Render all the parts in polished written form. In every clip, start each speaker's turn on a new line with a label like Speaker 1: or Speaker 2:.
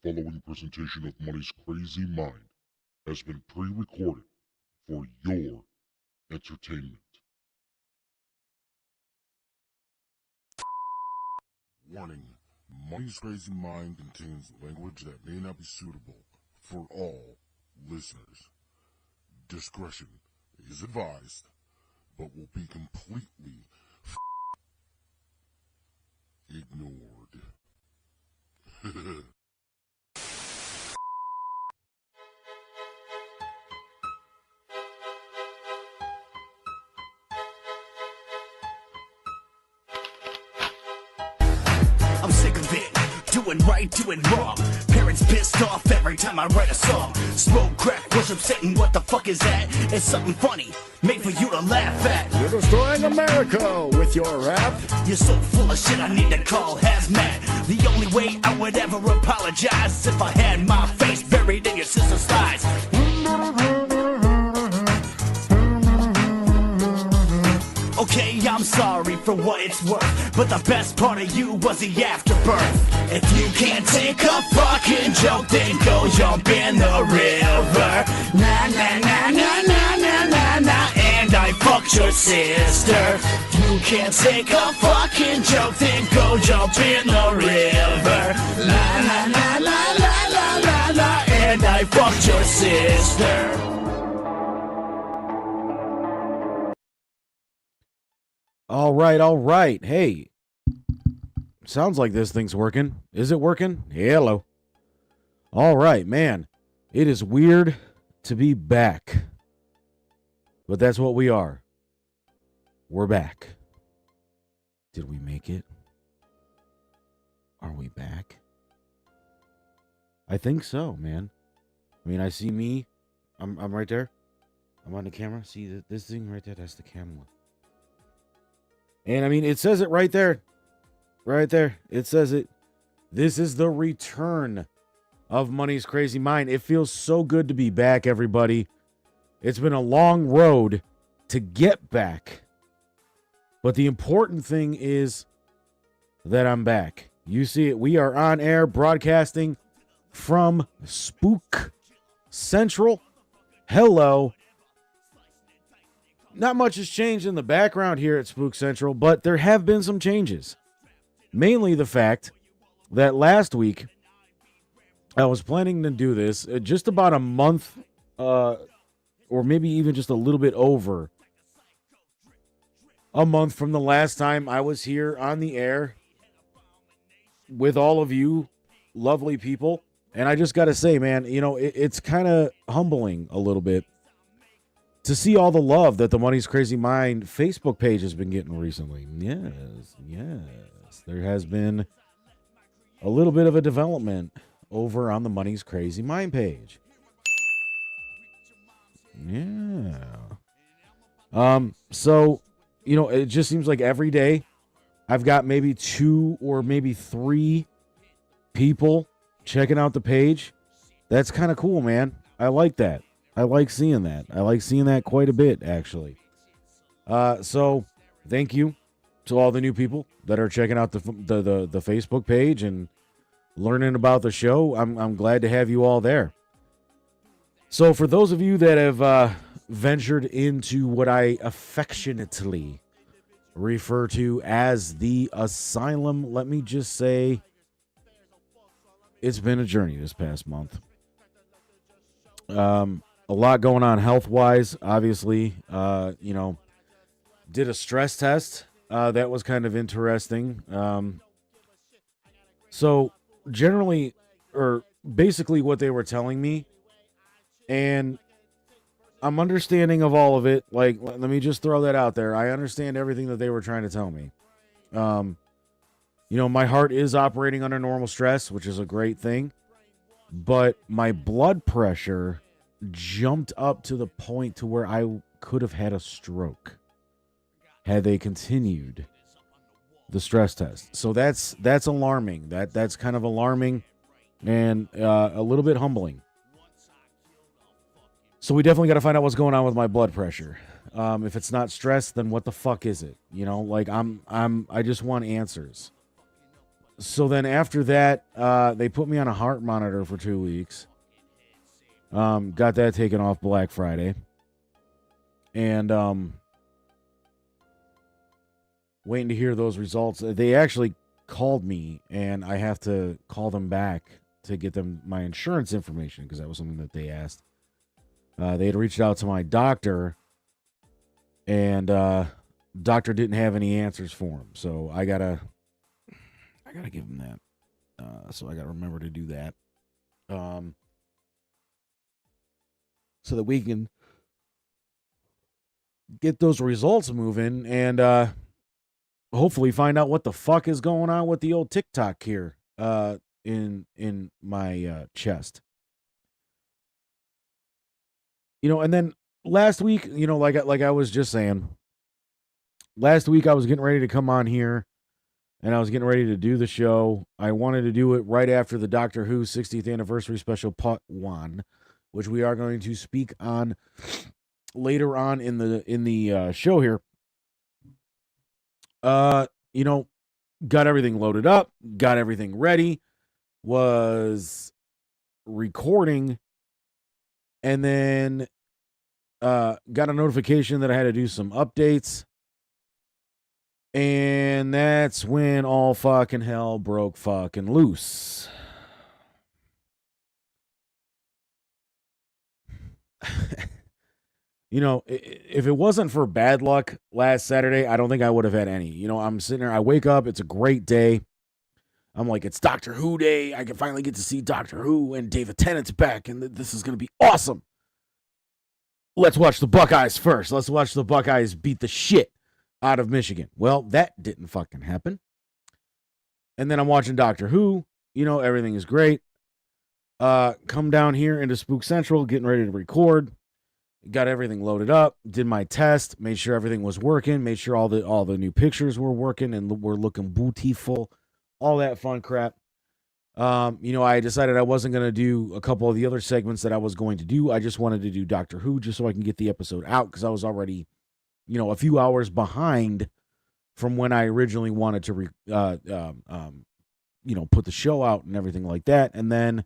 Speaker 1: following presentation of Money's Crazy Mind has been pre-recorded for your entertainment. Warning, Money's Crazy Mind contains language that may not be suitable for all listeners. Discretion is advised, but will be completely ignored.
Speaker 2: I'm sick of it, doing right, doing wrong. Parents pissed off every time I write a song. Smoke, crack, worship Satan, what the fuck is that? It's something funny, made for you to laugh at.
Speaker 3: You're destroying America with your rap.
Speaker 2: You're so full of shit I need to call hazmat. The only way I would ever apologize is if I had my face buried in your sister's thighs. Okay, I'm sorry for what it's worth, but the best part of you was the afterbirth. If you can't take a fucking joke, then go jump in the river. Na na na na na na na na, and I fucked your sister. You can't take a fucking joke, then go jump in the river. La la la la la la la la, and I fucked your sister.
Speaker 4: All right. Hey, sounds like this thing's working. Is it working? Hello. All right, man. It is weird to be back, but that's what we are. We're back. Did we make it? Are we back? I think so, man. I mean, I see me. I'm right there. I'm on the camera. See this thing right there? That's the camera. And I mean, it says it right there. Right there. It says it. This is the return of Money's Crazy Mind. It feels so good to be back, everybody. It's been a long road to get back. But the important thing is that I'm back. You see it. We are on air broadcasting from Spook Central. Hello. Not much has changed in the background here at Spook Central, but there have been some changes. Mainly the fact that last week I was planning to do this just about a month, or maybe even just a little bit over a month from the last time I was here on the air with all of you lovely people. And I just got to say, man, you know, it's kind of humbling a little bit to see all the love that the Money's Crazy Mind Facebook page has been getting recently. Yes. There has been a little bit of a development over on the Money's Crazy Mind page. Yeah. So, you know, it just seems like every day I've got maybe 2 or maybe 3 people checking out the page. That's kind of cool, man. I like that. I like seeing that. I like seeing that quite a bit, actually. So thank you to all the new people that are checking out the Facebook page and learning about the show. I'm glad to have you all there. So for those of you that have ventured into what I affectionately refer to as the asylum, let me just say it's been a journey this past month. A lot going on health-wise, obviously. You know, did a stress test. That was kind of interesting. So generally, or basically what they were telling me, and I'm understanding of all of it. Like, let me just throw that out there. I understand everything that they were trying to tell me. You know, my heart is operating under normal stress, which is a great thing. But my blood pressure jumped up to the point to where I could have had a stroke had they continued the stress test. So that's alarming. That's kind of alarming and a little bit humbling. So we definitely got to find out what's going on with my blood pressure. If it's not stress, then what the fuck is it? You know, like I just want answers. So then after that, they put me on a heart monitor for 2 weeks. Got that taken off Black Friday. And waiting to hear those results. They actually called me, and I have to call them back to get them my insurance information because that was something that they asked. They had reached out to my doctor, and doctor didn't have any answers for him. So I gotta give him that. So I gotta remember to do that. So that we can get those results moving and hopefully find out what the fuck is going on with the old TikTok here in my chest. You know, and then last week, you know, like I was just saying, last week I was getting ready to come on here and I was getting ready to do the show. I wanted to do it right after the Doctor Who 60th anniversary special part 1, which we are going to speak on later on in the show here. You know, got everything loaded up, got everything ready, was recording, and then got a notification that I had to do some updates. And that's when all fucking hell broke fucking loose. You know, if it wasn't for bad luck last Saturday, I don't think I would have had any. You know, I'm sitting there, I wake up, it's a great day. I'm like, it's Doctor Who day. I can finally get to see Doctor Who, and David Tennant's back, and this is going to be awesome. Let's watch the Buckeyes first. Let's watch the Buckeyes beat the shit out of Michigan. Well, that didn't fucking happen. And then I'm watching Doctor Who. You know, everything is great. Come down here into Spook Central, getting ready to record. Got everything loaded up, did my test, made sure everything was working, made sure all the new pictures were working and were looking beautiful, all that fun crap. You know, I decided I wasn't going to do a couple of the other segments that I was going to do. I just wanted to do Doctor Who just so I can get the episode out because I was already, you know, a few hours behind from when I originally wanted to, you know, put the show out and everything like that. And then,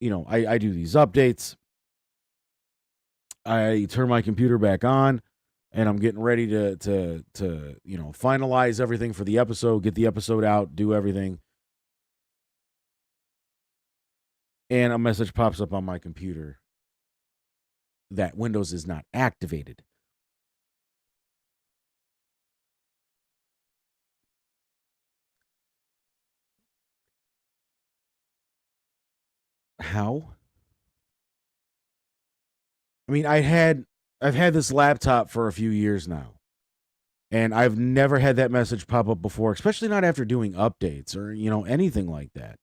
Speaker 4: you know, I do these updates. I turn my computer back on, and I'm getting ready to you know, finalize everything for the episode, get the episode out, do everything. And a message pops up on my computer that Windows is not activated. How? I mean, I've had this laptop for a few years now, and I've never had that message pop up before, especially not after doing updates or, you know, anything like that.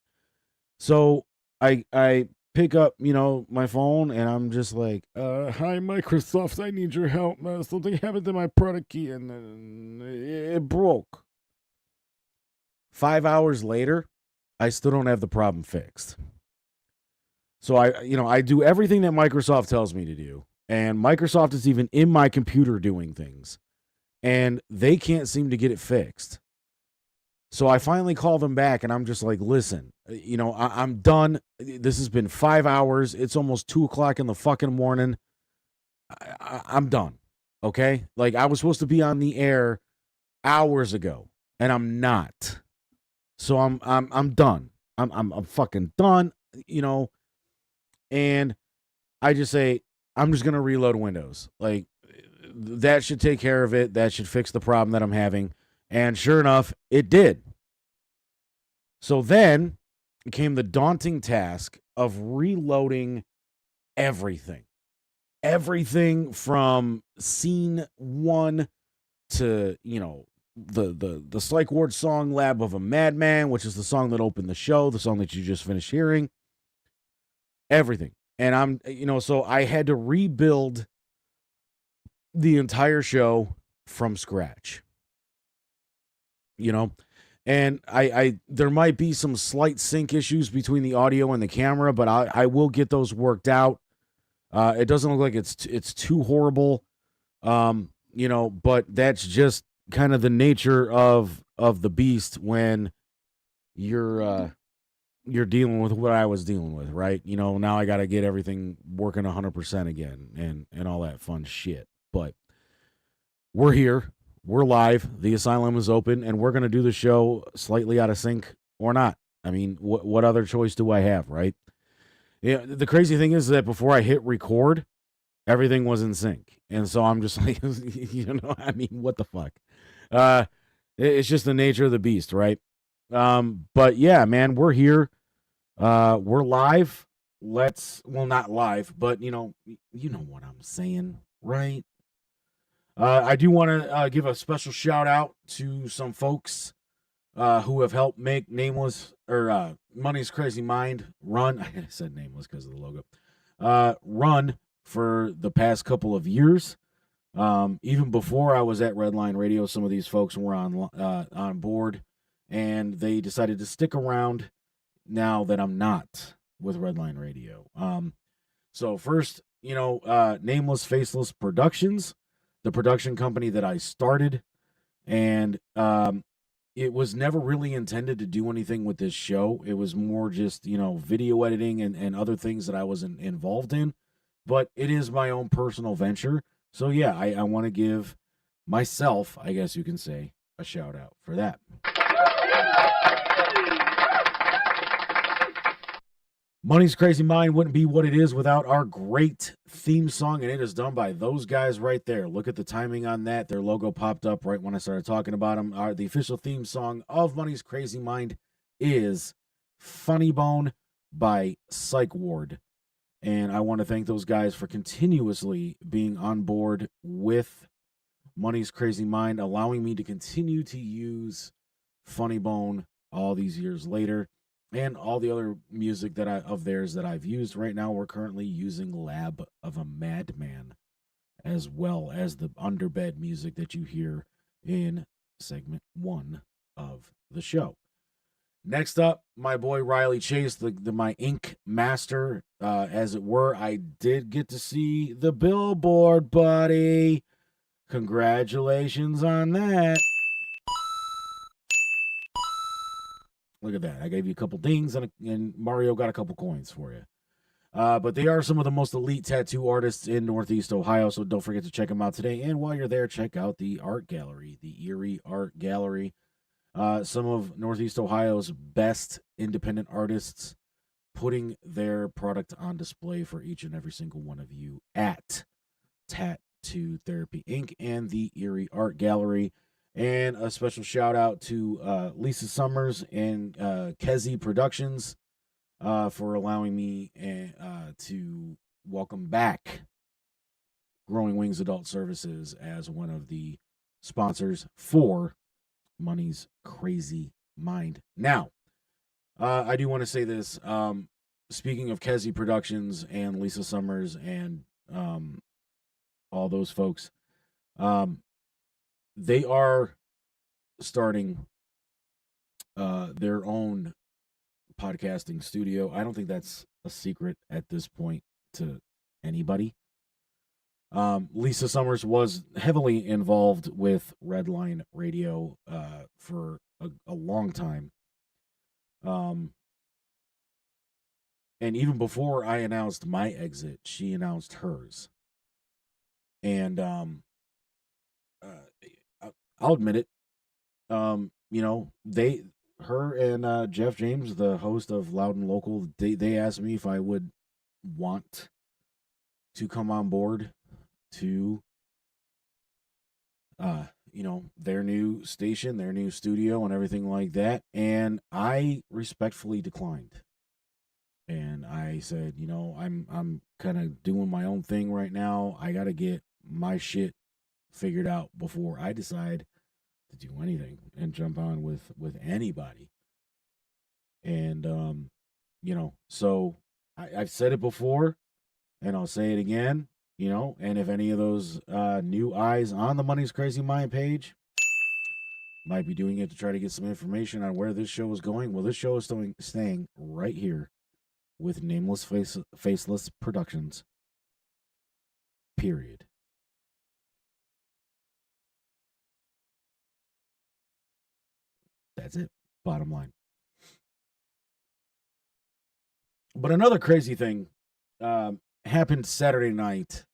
Speaker 4: So I pick up, you know, my phone, and I'm just like, hi, Microsoft, I need your help. Something happened to my product key, and it broke. 5 hours later, I still don't have the problem fixed. So I do everything that Microsoft tells me to do, and Microsoft is even in my computer doing things, and they can't seem to get it fixed. So I finally call them back, and I'm just like, listen, you know, I'm done. This has been 5 hours. It's almost 2:00 in the fucking morning. I'm done. Okay? Like, I was supposed to be on the air hours ago, and I'm not. So I'm done. I'm fucking done, you know. And I just say, I'm just going to reload Windows. Like, that should take care of it. That should fix the problem that I'm having. And sure enough, it did. So then came the daunting task of reloading everything. Everything from scene 1 to, you know, the Psych Ward song Lab of a Madman, which is the song that opened the show, the song that you just finished hearing. Everything. And I'm, you know, so I had to rebuild the entire show from scratch. You know, and I there might be some slight sync issues between the audio and the camera, but I will get those worked out. It doesn't look like it's too horrible. You know, but that's just kind of the nature of of the beast when you're dealing with what I was dealing with, right? You know, now I got to get everything working 100% again and all that fun shit. But we're here. We're live. The asylum is open, and we're going to do the show slightly out of sync or not. I mean, what other choice do I have, right? Yeah, the crazy thing is that before I hit record, everything was in sync. And so I'm just like, I mean, what the fuck? It's just the nature of the beast, right? But yeah, man, we're here. We're live. Not live, but you know what I'm saying, right? I do want to give a special shout out to some folks who have helped make Nameless or Money's Crazy Mind run. I said Nameless because of the logo. Run for the past couple of years. Even before I was at Redline Radio, some of these folks were on board, and they decided to stick around now that I'm not with Redline Radio. So first, Nameless Faceless Productions, the production company that I started, and it was never really intended to do anything with this show. It was more just, video editing and other things that I was involved in, but it is my own personal venture. So yeah, I want to give myself, I guess you can say, a shout out for that. Money's Crazy Mind wouldn't be what it is without our great theme song, and it is done by those guys right there. Look at the timing on that. Their logo popped up right when I started talking about them. The official theme song of Money's Crazy Mind is Funny Bone by Psych Ward. And I want to thank those guys for continuously being on board with Money's Crazy Mind, allowing me to continue to use Funny Bone all these years later. And all the other music of theirs that I've used. Right now, we're currently using Lab of a Madman, as well as the underbed music that you hear in segment 1 of the show. Next up, my boy Riley Chase, my ink master, as it were. I did get to see the billboard, buddy. Congratulations on that. Look at that. I gave you a couple dings, and Mario got a couple coins for you. But they are some of the most elite tattoo artists in Northeast Ohio, so don't forget to check them out today. And while you're there, check out the art gallery, the Erie Art Gallery. Some of Northeast Ohio's best independent artists putting their product on display for each and every single one of you at Tattoo Therapy Inc. and the Erie Art Gallery. And a special shout out to Lisa Summers and Kezi Productions for allowing me to welcome back Growing Wings Adult Services as one of the sponsors for Money's Crazy Mind. Now, I do want to say this. Speaking of Kezi Productions and Lisa Summers and all those folks, they are starting their own podcasting studio. I don't think that's a secret at this point to anybody. Lisa Summers was heavily involved with Redline Radio for a long time. And even before I announced my exit, she announced hers. And I'll admit it. Her and Jeff James, the host of Loud and Local, they asked me if I would want to come on board to, their new station, their new studio, and everything like that. And I respectfully declined. And I said, I'm kind of doing my own thing right now. I got to get my shit figured out before I decide to do anything and jump on with anybody. And so I've said it before, and I'll say it again. And if any of those new eyes on the Money's Crazy Mind page might be doing it to try to get some information on where this show is going, well, this show is staying right here with Nameless Faceless Productions. Period. That's it. Bottom line. But another crazy thing happened Saturday night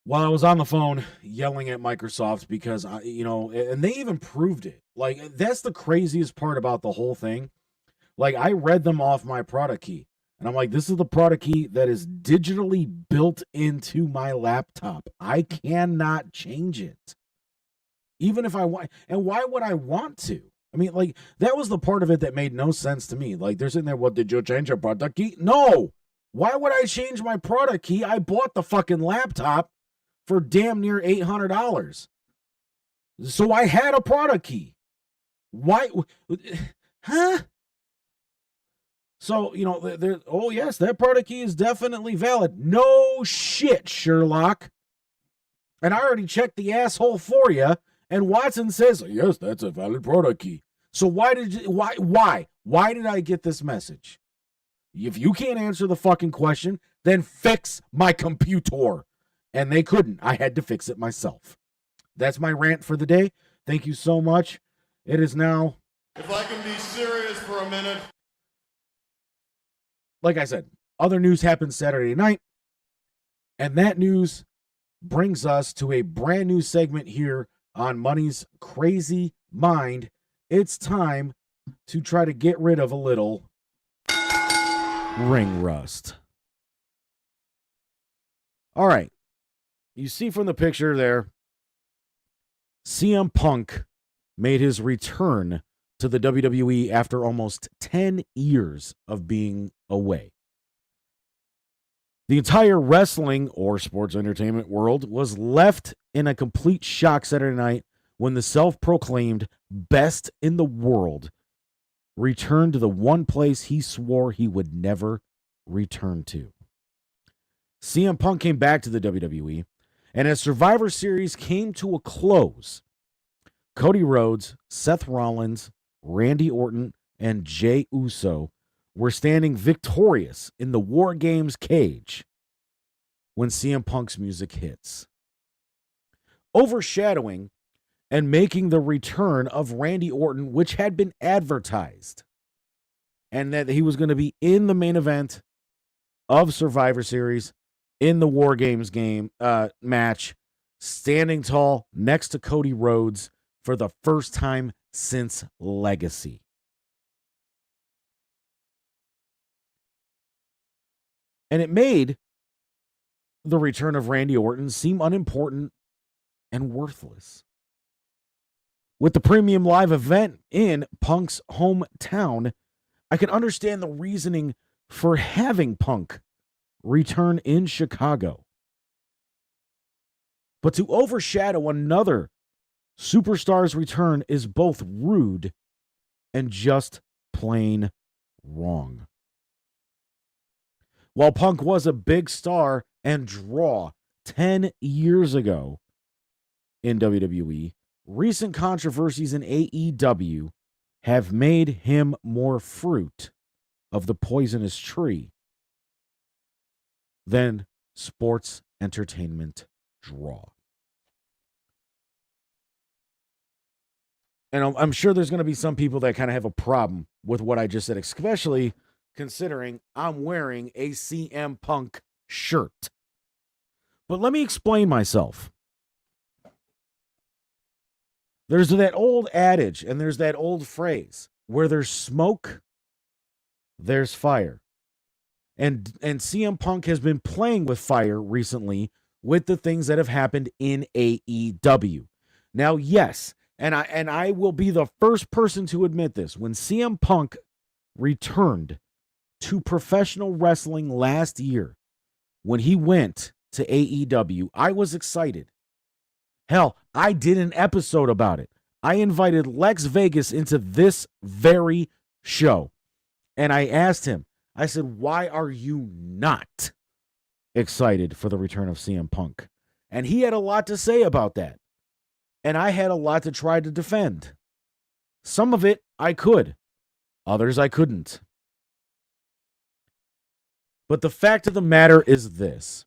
Speaker 4: while I was on the phone yelling at Microsoft because, and they even proved it. Like, that's the craziest part about the whole thing. Like, I read them off my product key. And I'm like, this is the product key that is digitally built into my laptop. I cannot change it. Even if I want. And why would I want to? I mean, like, that was the part of it that made no sense to me. Like, they're sitting there, well, did you change your product key? No. Why would I change my product key? I bought the fucking laptop for damn near $800. So I had a product key. Why? Huh? So, oh, yes, that product key is definitely valid. No shit, Sherlock. And I already checked the asshole for you. And Watson says, yes, that's a valid product key. So why did I get this message? If you can't answer the fucking question, then fix my computer. And they couldn't. I had to fix it myself. That's my rant for the day. Thank you so much. It is now.
Speaker 5: If I can be serious for a minute.
Speaker 4: Like I said, other news happened Saturday night. And that news brings us to a brand new segment here on Money's Crazy Mind. It's time to try to get rid of a little ring rust. All right. You see from the picture there, CM Punk made his return to the WWE after almost 10 years of being away. The entire wrestling or sports entertainment world was left in a complete shock Saturday night when the self-proclaimed best in the world returned to the one place he swore he would never return to. CM Punk came back to the WWE, and as Survivor Series came to a close, Cody Rhodes, Seth Rollins, Randy Orton, and Jey Uso were standing victorious in the War Games cage when CM Punk's music hits. Overshadowing and making the return of Randy Orton, which had been advertised, and that he was going to be in the main event of Survivor Series in the War Games match, standing tall next to Cody Rhodes for the first time since Legacy. And it made the return of Randy Orton seem unimportant and worthless. With the premium live event in Punk's hometown, I can understand the reasoning for having Punk return in Chicago. But to overshadow another superstar's return is both rude and just plain wrong. While Punk was a big star and draw 10 years ago in WWE, recent controversies in AEW have made him more fruit of the poisonous tree than sports entertainment draw. And I'm sure there's going to be some people that kind of have a problem with what I just said, especially considering I'm wearing a CM Punk shirt. But let me explain myself. There's that old adage and there's that old phrase, where there's smoke, there's fire. And CM Punk has been playing with fire recently with the things that have happened in AEW. Now, yes, and I will be the first person to admit this. When CM Punk returned to professional wrestling last year, when he went to AEW, I was excited. Hell, I did an episode about it. I invited Lex Vegas into this very show. And I asked him, I said, why are you not excited for the return of CM Punk? And he had a lot to say about that. And I had a lot to try to defend. Some of it I could. Others I couldn't. But the fact of the matter is this.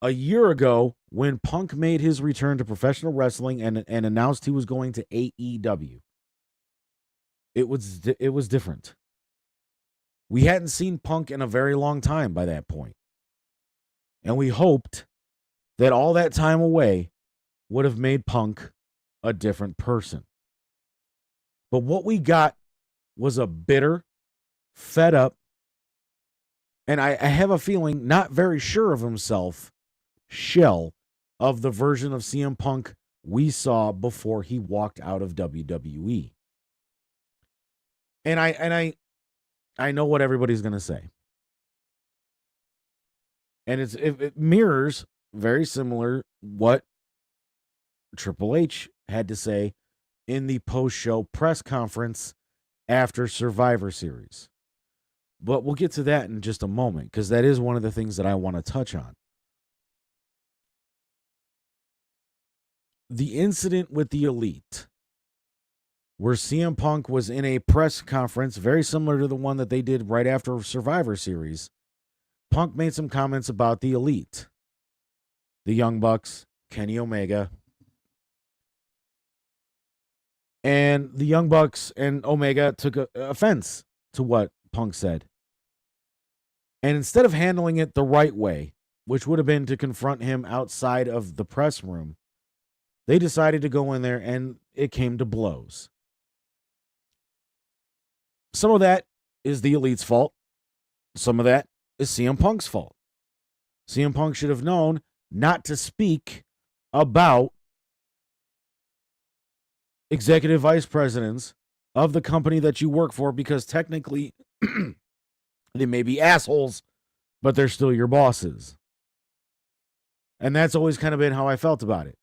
Speaker 4: a year ago when Punk made his return to professional wrestling and announced he was going to AEW. It was different. We hadn't seen Punk in a very long time by that point. And we hoped that all that time away would have made Punk a different person. But what we got was a bitter, fed up, and I have a feeling not very sure of himself shell of the version of CM Punk we saw before he walked out of WWE. And I know what everybody's going to say. And it mirrors very similar what Triple H had to say in the post-show press conference after Survivor Series. But we'll get to that in just a moment, because that is one of the things that I want to touch on. The incident with the Elite, where CM Punk was in a press conference very similar to the one that they did right after Survivor Series. Punk made some comments about the Elite, the Young Bucks, Kenny Omega. And the Young Bucks and Omega took offense to what Punk said. And instead of handling it the right way, which would have been to confront him outside of the press room, they decided to go in there and it came to blows. Some of that is the Elite's fault. Some of that is CM Punk's fault. CM Punk should have known not to speak about executive vice presidents of the company that you work for, because technically they may be assholes, but they're still your bosses. And that's always kind of been how I felt about it.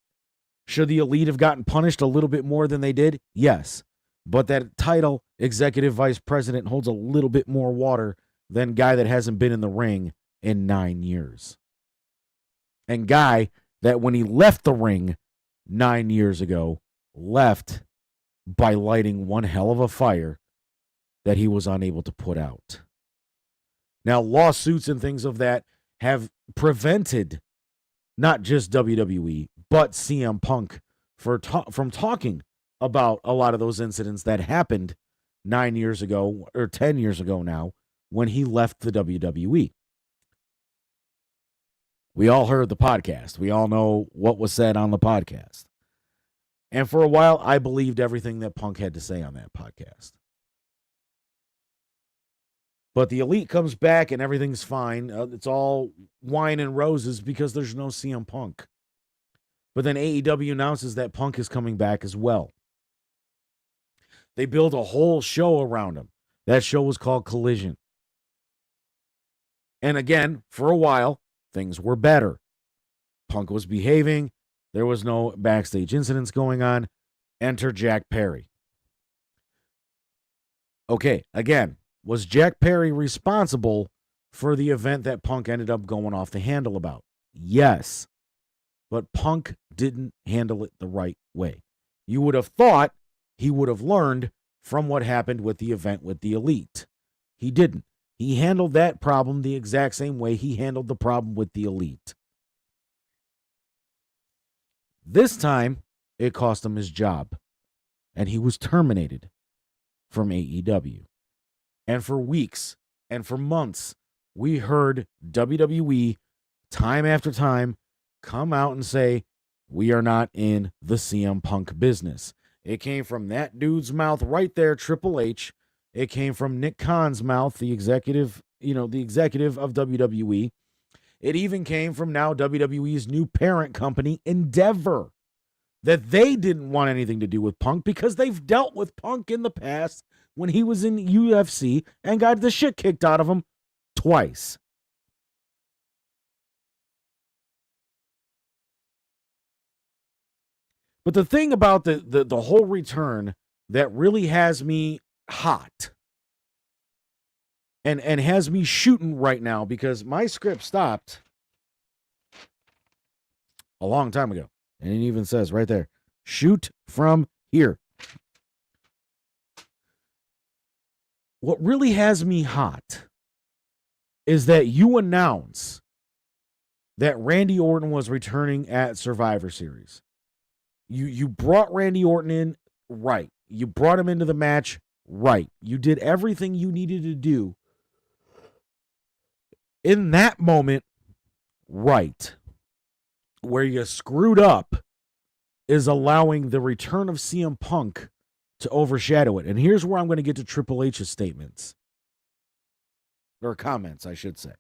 Speaker 4: Should the Elite have gotten punished a little bit more than they did? Yes. But that title, executive vice president, holds a little bit more water than guy that hasn't been in the ring in 9 years. And guy that when he left the ring 9 years ago, left by lighting one hell of a fire that he was unable to put out. Now, lawsuits and things of that have prevented not just WWE, but CM Punk from talking about a lot of those incidents that happened 9 years ago, or 10 years ago now, when he left the WWE. We all heard the podcast. We all know what was said on the podcast. And for a while, I believed everything that Punk had to say on that podcast. But the Elite comes back and everything's fine. It's all wine and roses because there's no CM Punk. But then AEW announces that Punk is coming back as well. They build a whole show around him. That show was called Collision. And again, for a while, things were better. Punk was behaving. There was no backstage incidents going on. Enter Jack Perry. Okay, again, was Jack Perry responsible for the event that Punk ended up going off the handle about? Yes. But Punk didn't handle it the right way. You would have thought he would have learned from what happened with the event with the Elite. He didn't. He handled that problem the exact same way he handled the problem with the Elite. This time, it cost him his job, and he was terminated from AEW. And for weeks and for months, we heard WWE time after time come out and say, we are not in the CM Punk business. It came from that dude's mouth right there, Triple H. It came from Nick Khan's mouth, the executive of WWE. It even came from now WWE's new parent company, Endeavor, that they didn't want anything to do with Punk because they've dealt with Punk in the past when he was in UFC and got the shit kicked out of him twice. But the thing about the whole return that really has me hot and has me shooting right now, because my script stopped a long time ago. And it even says right there, shoot from here. What really has me hot is that you announce that Randy Orton was returning at Survivor Series. You brought Randy Orton in right. You brought him into the match right. You did everything you needed to do in that moment right. Where you screwed up is allowing the return of CM Punk to overshadow it. And here's where I'm going to get to Triple H's statements. Or comments, I should say.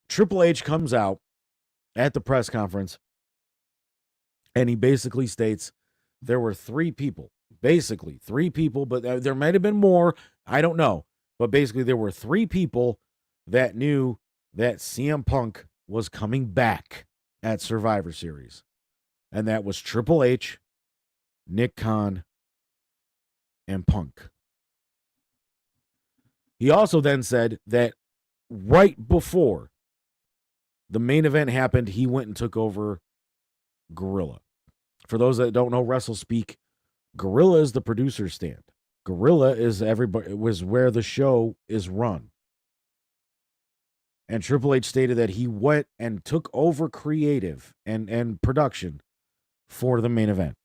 Speaker 4: Triple H comes out at the press conference and he basically states there were three people, but there might have been more. I don't know. But basically there were three people that knew that CM Punk was coming back at Survivor Series. And that was Triple H, Nick Khan, and Punk. He also then said that right before the main event happened, he went and took over Gorilla. For those that don't know Wrestle Speak, Gorilla is the producer's stand. Gorilla is where the show is run. And Triple H stated that he went and took over creative and production for the main event.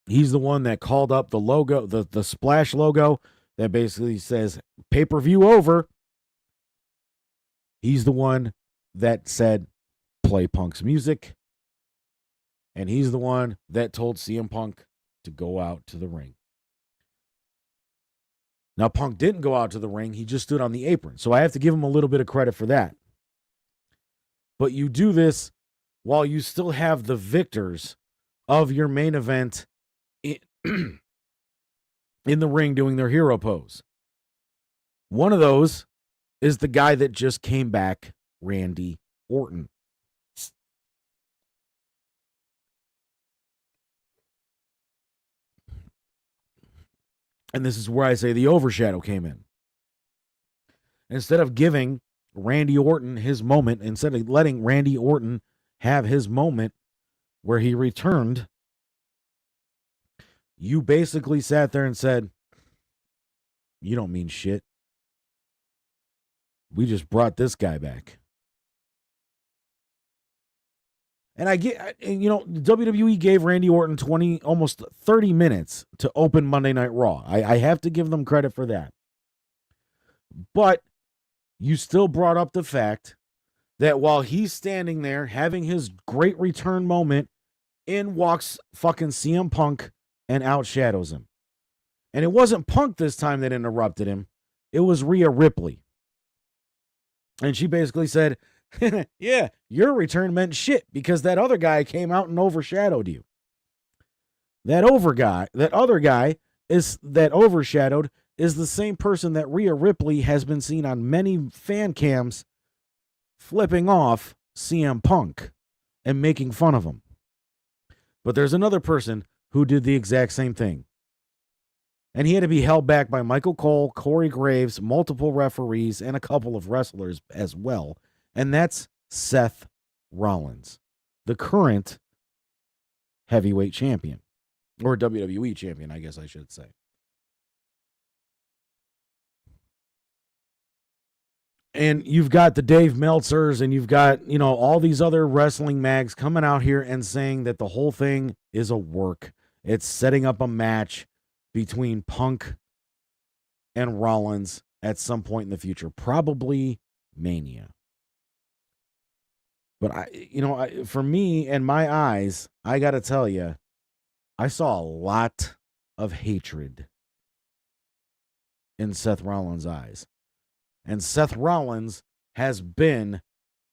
Speaker 4: He's the one that called up the logo, the splash logo that basically says pay-per-view over. He's the one that said play Punk's music. And he's the one that told CM Punk to go out to the ring. Now, Punk didn't go out to the ring. He just stood on the apron. So I have to give him a little bit of credit for that. But you do this while you still have the victors of your main event in the ring doing their hero pose. One of those is the guy that just came back, Randy Orton. And this is where I say the overshadow came in. Instead of giving Randy Orton his moment, instead of letting Randy Orton have his moment where he returned, you basically sat there and said, you don't mean shit. We just brought this guy back. And WWE gave Randy Orton almost 30 minutes to open Monday Night Raw. I have to give them credit for that. But you still brought up the fact that while he's standing there having his great return moment, in walks fucking CM Punk and outshadows him. And it wasn't Punk this time that interrupted him. It was Rhea Ripley. And she basically said, yeah, your return meant shit because that other guy came out and overshadowed you. That other guy that overshadowed is the same person that Rhea Ripley has been seen on many fan cams flipping off CM Punk and making fun of him. But there's another person who did the exact same thing. And he had to be held back by Michael Cole, Corey Graves, multiple referees, and a couple of wrestlers as well. And that's Seth Rollins, the current heavyweight champion, or WWE champion, I guess I should say. And you've got the Dave Meltzers and you've got, all these other wrestling mags coming out here and saying that the whole thing is a work. It's setting up a match between Punk and Rollins at some point in the future, probably Mania. But for me and my eyes, I got to tell you, I saw a lot of hatred in Seth Rollins' eyes. And Seth Rollins has been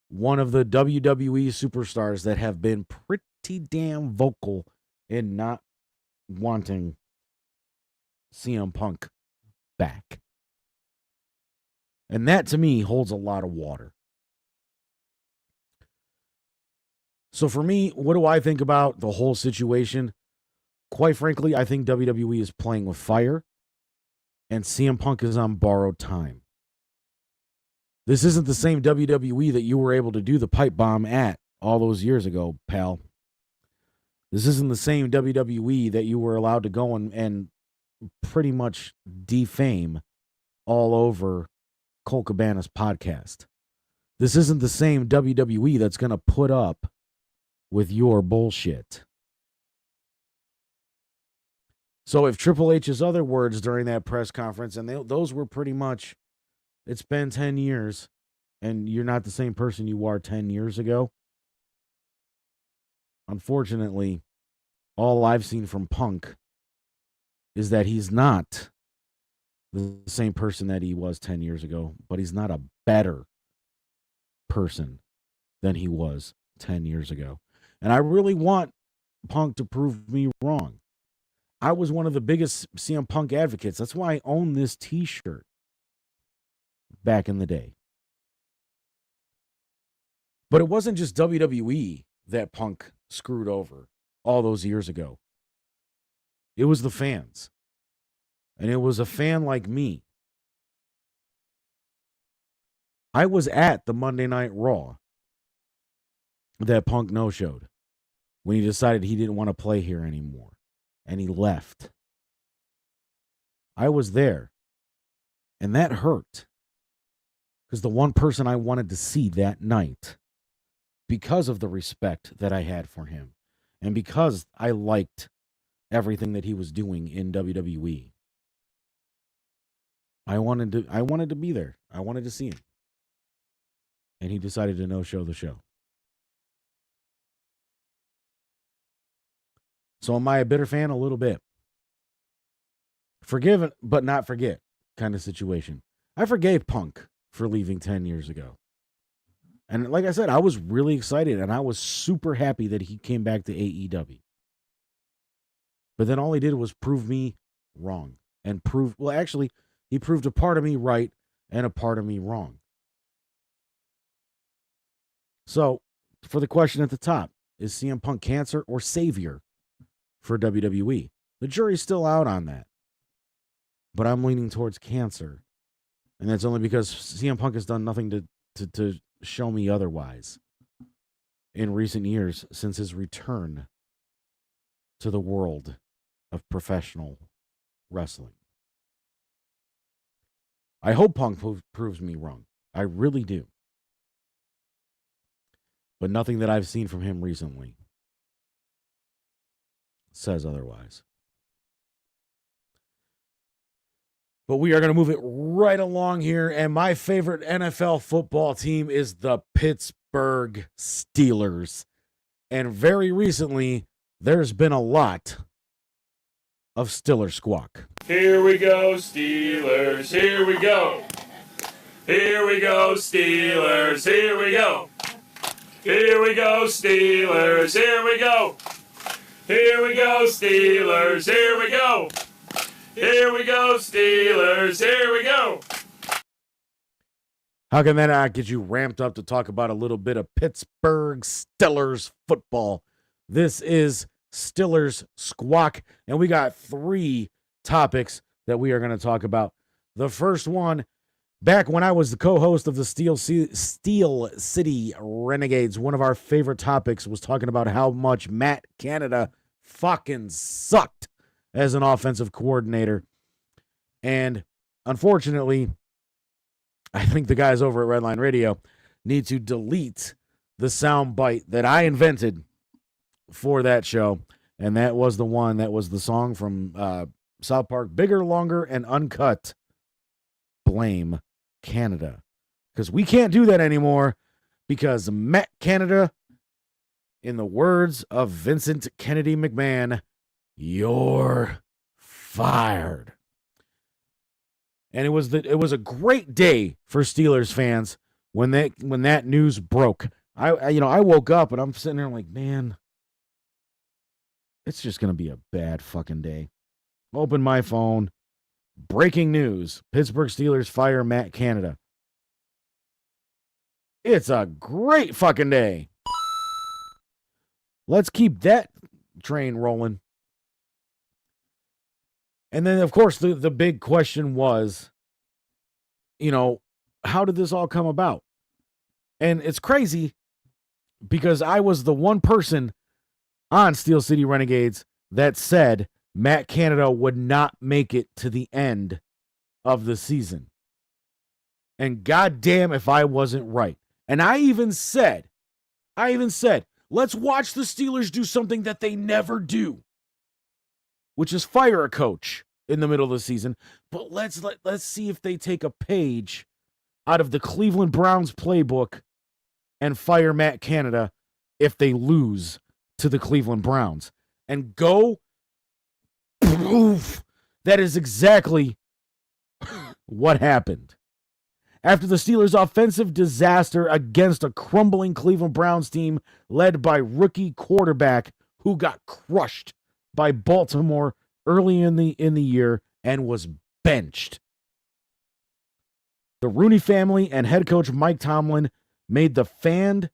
Speaker 4: one of the WWE superstars that have been pretty damn vocal in not wanting CM Punk back. And that to me holds a lot of water. So for me, what do I think about the whole situation? Quite frankly, I think WWE is playing with fire and CM Punk is on borrowed time. This isn't the same WWE that you were able to do the pipe bomb at all those years ago, pal. This isn't the same WWE that you were allowed to go and pretty much defame all over Colt Cabana's podcast. This isn't the same WWE that's going to put up with your bullshit. So if Triple H's other words during that press conference, and those were pretty much, it's been 10 years, and you're not the same person you were 10 years ago. Unfortunately, all I've seen from Punk is that he's not the same person that he was 10 years ago, but he's not a better person than he was 10 years ago. And I really want Punk to prove me wrong. I was one of the biggest CM Punk advocates. That's why I own this t-shirt back in the day. But it wasn't just WWE that Punk screwed over all those years ago. It was the fans. And it was a fan like me. I was at the Monday Night Raw that Punk no-showed when he decided he didn't want to play here anymore. And he left. I was there. And that hurt. Because the one person I wanted to see that night, because of the respect that I had for him, and because I liked everything that he was doing in WWE, I wanted to be there. I wanted to see him. And he decided to no-show the show. So am I a bitter fan? A little bit. Forgive but not forget kind of situation. I forgave Punk for leaving 10 years ago. And like I said, I was really excited and I was super happy that he came back to AEW. But then all he did was prove me wrong. And he proved a part of me right and a part of me wrong. So, for the question at the top, is CM Punk cancer or savior for WWE? The jury's still out on that. But I'm leaning towards cancer. And that's only because CM Punk has done nothing to show me otherwise in recent years since his return to the world of professional wrestling. I hope Punk proves me wrong. I really do. But nothing that I've seen from him recently says otherwise. But we are going to move it right along here. And my favorite NFL football team is the Pittsburgh Steelers. And very recently, there's been a lot of Stiller squawk.
Speaker 6: Here we go, Steelers. Here we go. Here we go, Steelers. Here we go. Here we go, Steelers. Here we go. Here we go, Steelers. Here we go. Here we go, Steelers. Here we go.
Speaker 4: How can that not get you ramped up to talk about a little bit of Pittsburgh Steelers football? This is Stillers Squawk, and we got 3 topics that we are going to talk about. The first one, back when I was the co-host of the Steel City Renegades, one of our favorite topics was talking about how much Matt Canada fucking sucked as an offensive coordinator. And unfortunately, I think the guys over at Redline Radio need to delete the sound bite that I invented for that show. And that was the one that was the song from South Park, Bigger, Longer, and Uncut. Blame Canada. Because we can't do that anymore because Matt Canada, in the words of Vincent Kennedy McMahon, you're fired. And it was a great day for Steelers fans when that news broke. I woke up and I'm sitting there like, man, it's just going to be a bad fucking day. Open my phone. Breaking news. Pittsburgh Steelers fire Matt Canada. It's a great fucking day. Let's keep that train rolling. And then, of course, the big question was, how did this all come about? And it's crazy because I was the one person on Steel City Renegades that said Matt Canada would not make it to the end of the season. And goddamn if I wasn't right. And I even said, let's watch the Steelers do something that they never do, which is fire a coach in the middle of the season. But let's see if they take a page out of the Cleveland Browns playbook and fire Matt Canada if they lose to the Cleveland Browns. And go, poof. That is exactly what happened. After the Steelers' offensive disaster against a crumbling Cleveland Browns team led by rookie quarterback who got crushed by Baltimore early in the year and was benched. The Rooney family and head coach Mike Tomlin made the fan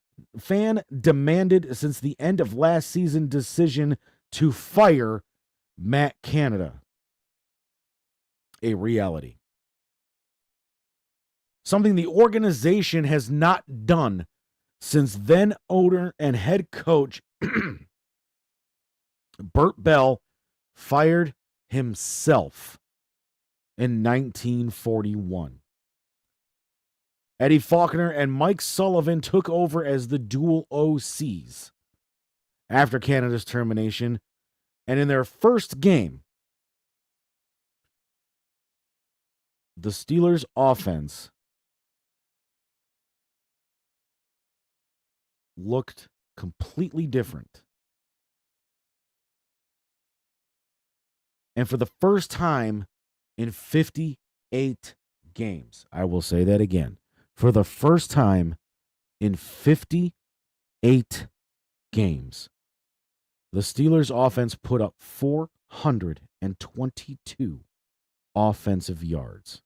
Speaker 4: demanded since the end of last season decision to fire Matt Canada a reality. Something the organization has not done since then owner and head coach Bert Bell fired himself in 1941. Eddie Faulkner and Mike Sullivan took over as the dual OCs after Canada's termination, and in their first game, the Steelers' offense looked completely different. And for the first time in 58 games, I will say that again, for the first time in 58 games, the Steelers' offense put up 422 offensive yards.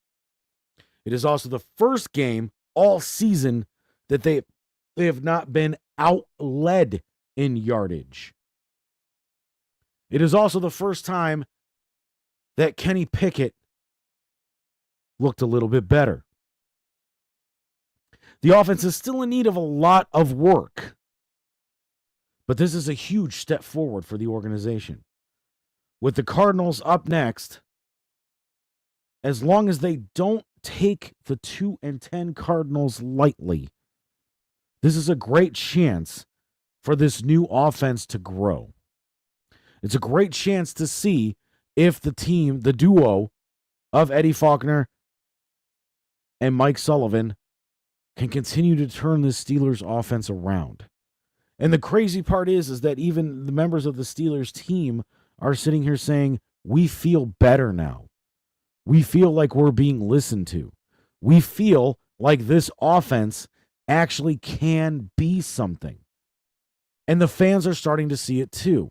Speaker 4: It is also the first game all season that they have not been outled in yardage. It is also the first time that Kenny Pickett looked a little bit better. The offense is still in need of a lot of work, but this is a huge step forward for the organization. With the Cardinals up next, as long as they don't take the 2-10 Cardinals lightly, this is a great chance for this new offense to grow. It's a great chance to see if the duo of Eddie Faulkner and Mike Sullivan can continue to turn the Steelers offense around. And the crazy part is that even the members of the Steelers team are sitting here saying, we feel better now. We feel like we're being listened to. We feel like this offense actually can be something. And the fans are starting to see it too.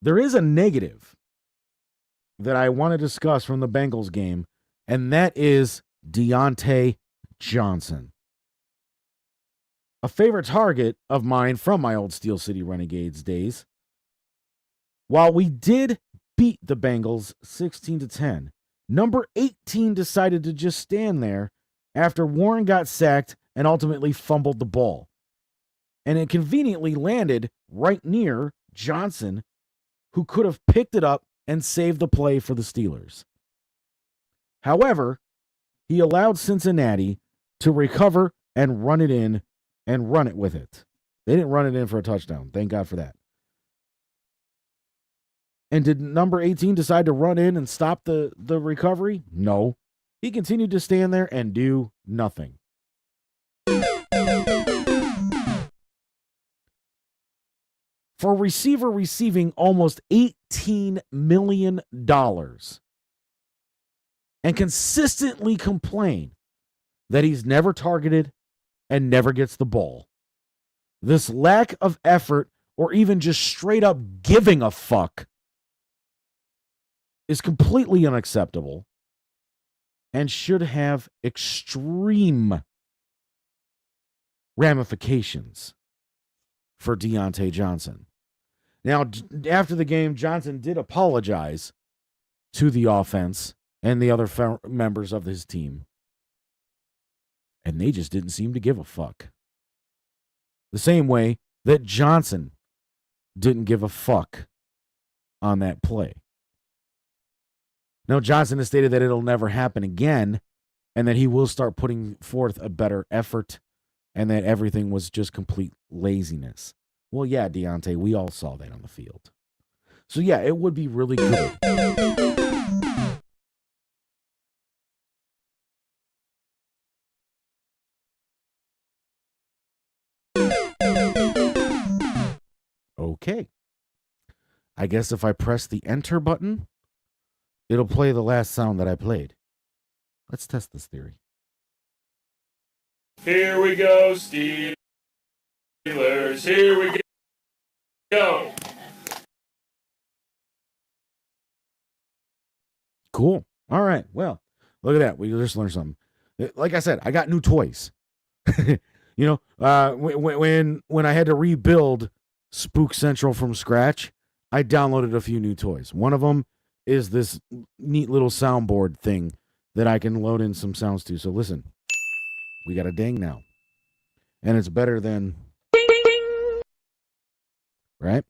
Speaker 4: There is a negative that I want to discuss from the Bengals game, and that is Diontae Johnson. A favorite target of mine from my old Steel City Renegades days. While we did beat the Bengals 16-10, number 18 decided to just stand there after Warren got sacked and ultimately fumbled the ball. And it conveniently landed right near Johnson, who could have picked it up and saved the play for the Steelers. However, he allowed Cincinnati to recover and run it in and run it with it. They didn't run it in for a touchdown. Thank God for that. And did number 18 decide to run in and stop the recovery? No. He continued to stand there and do nothing. For a receiver receiving almost $18 million and consistently complain that he's never targeted and never gets the ball, this lack of effort or even just straight up giving a fuck is completely unacceptable and should have extreme ramifications for Diontae Johnson. Now, after the game, Johnson did apologize to the offense and the other members of his team, and they just didn't seem to give a fuck. The same way that Johnson didn't give a fuck on that play. Now, Johnson has stated that it'll never happen again and that he will start putting forth a better effort and that everything was just complete laziness. Well, yeah, Deontay, we all saw that on the field. So, yeah, it would be really good. Okay. I guess if I press the enter button, it'll play the last sound that I played. Let's test this theory.
Speaker 6: Here we go, Steelers. Here we go.
Speaker 4: Cool. All right. Well, look at that. We just learned something. Like I said, I got new toys. When I had to rebuild Spook Central from scratch, I downloaded a few new toys. One of them is this neat little soundboard thing that I can load in some sounds to. So listen, we got a ding now. And it's better than... Right?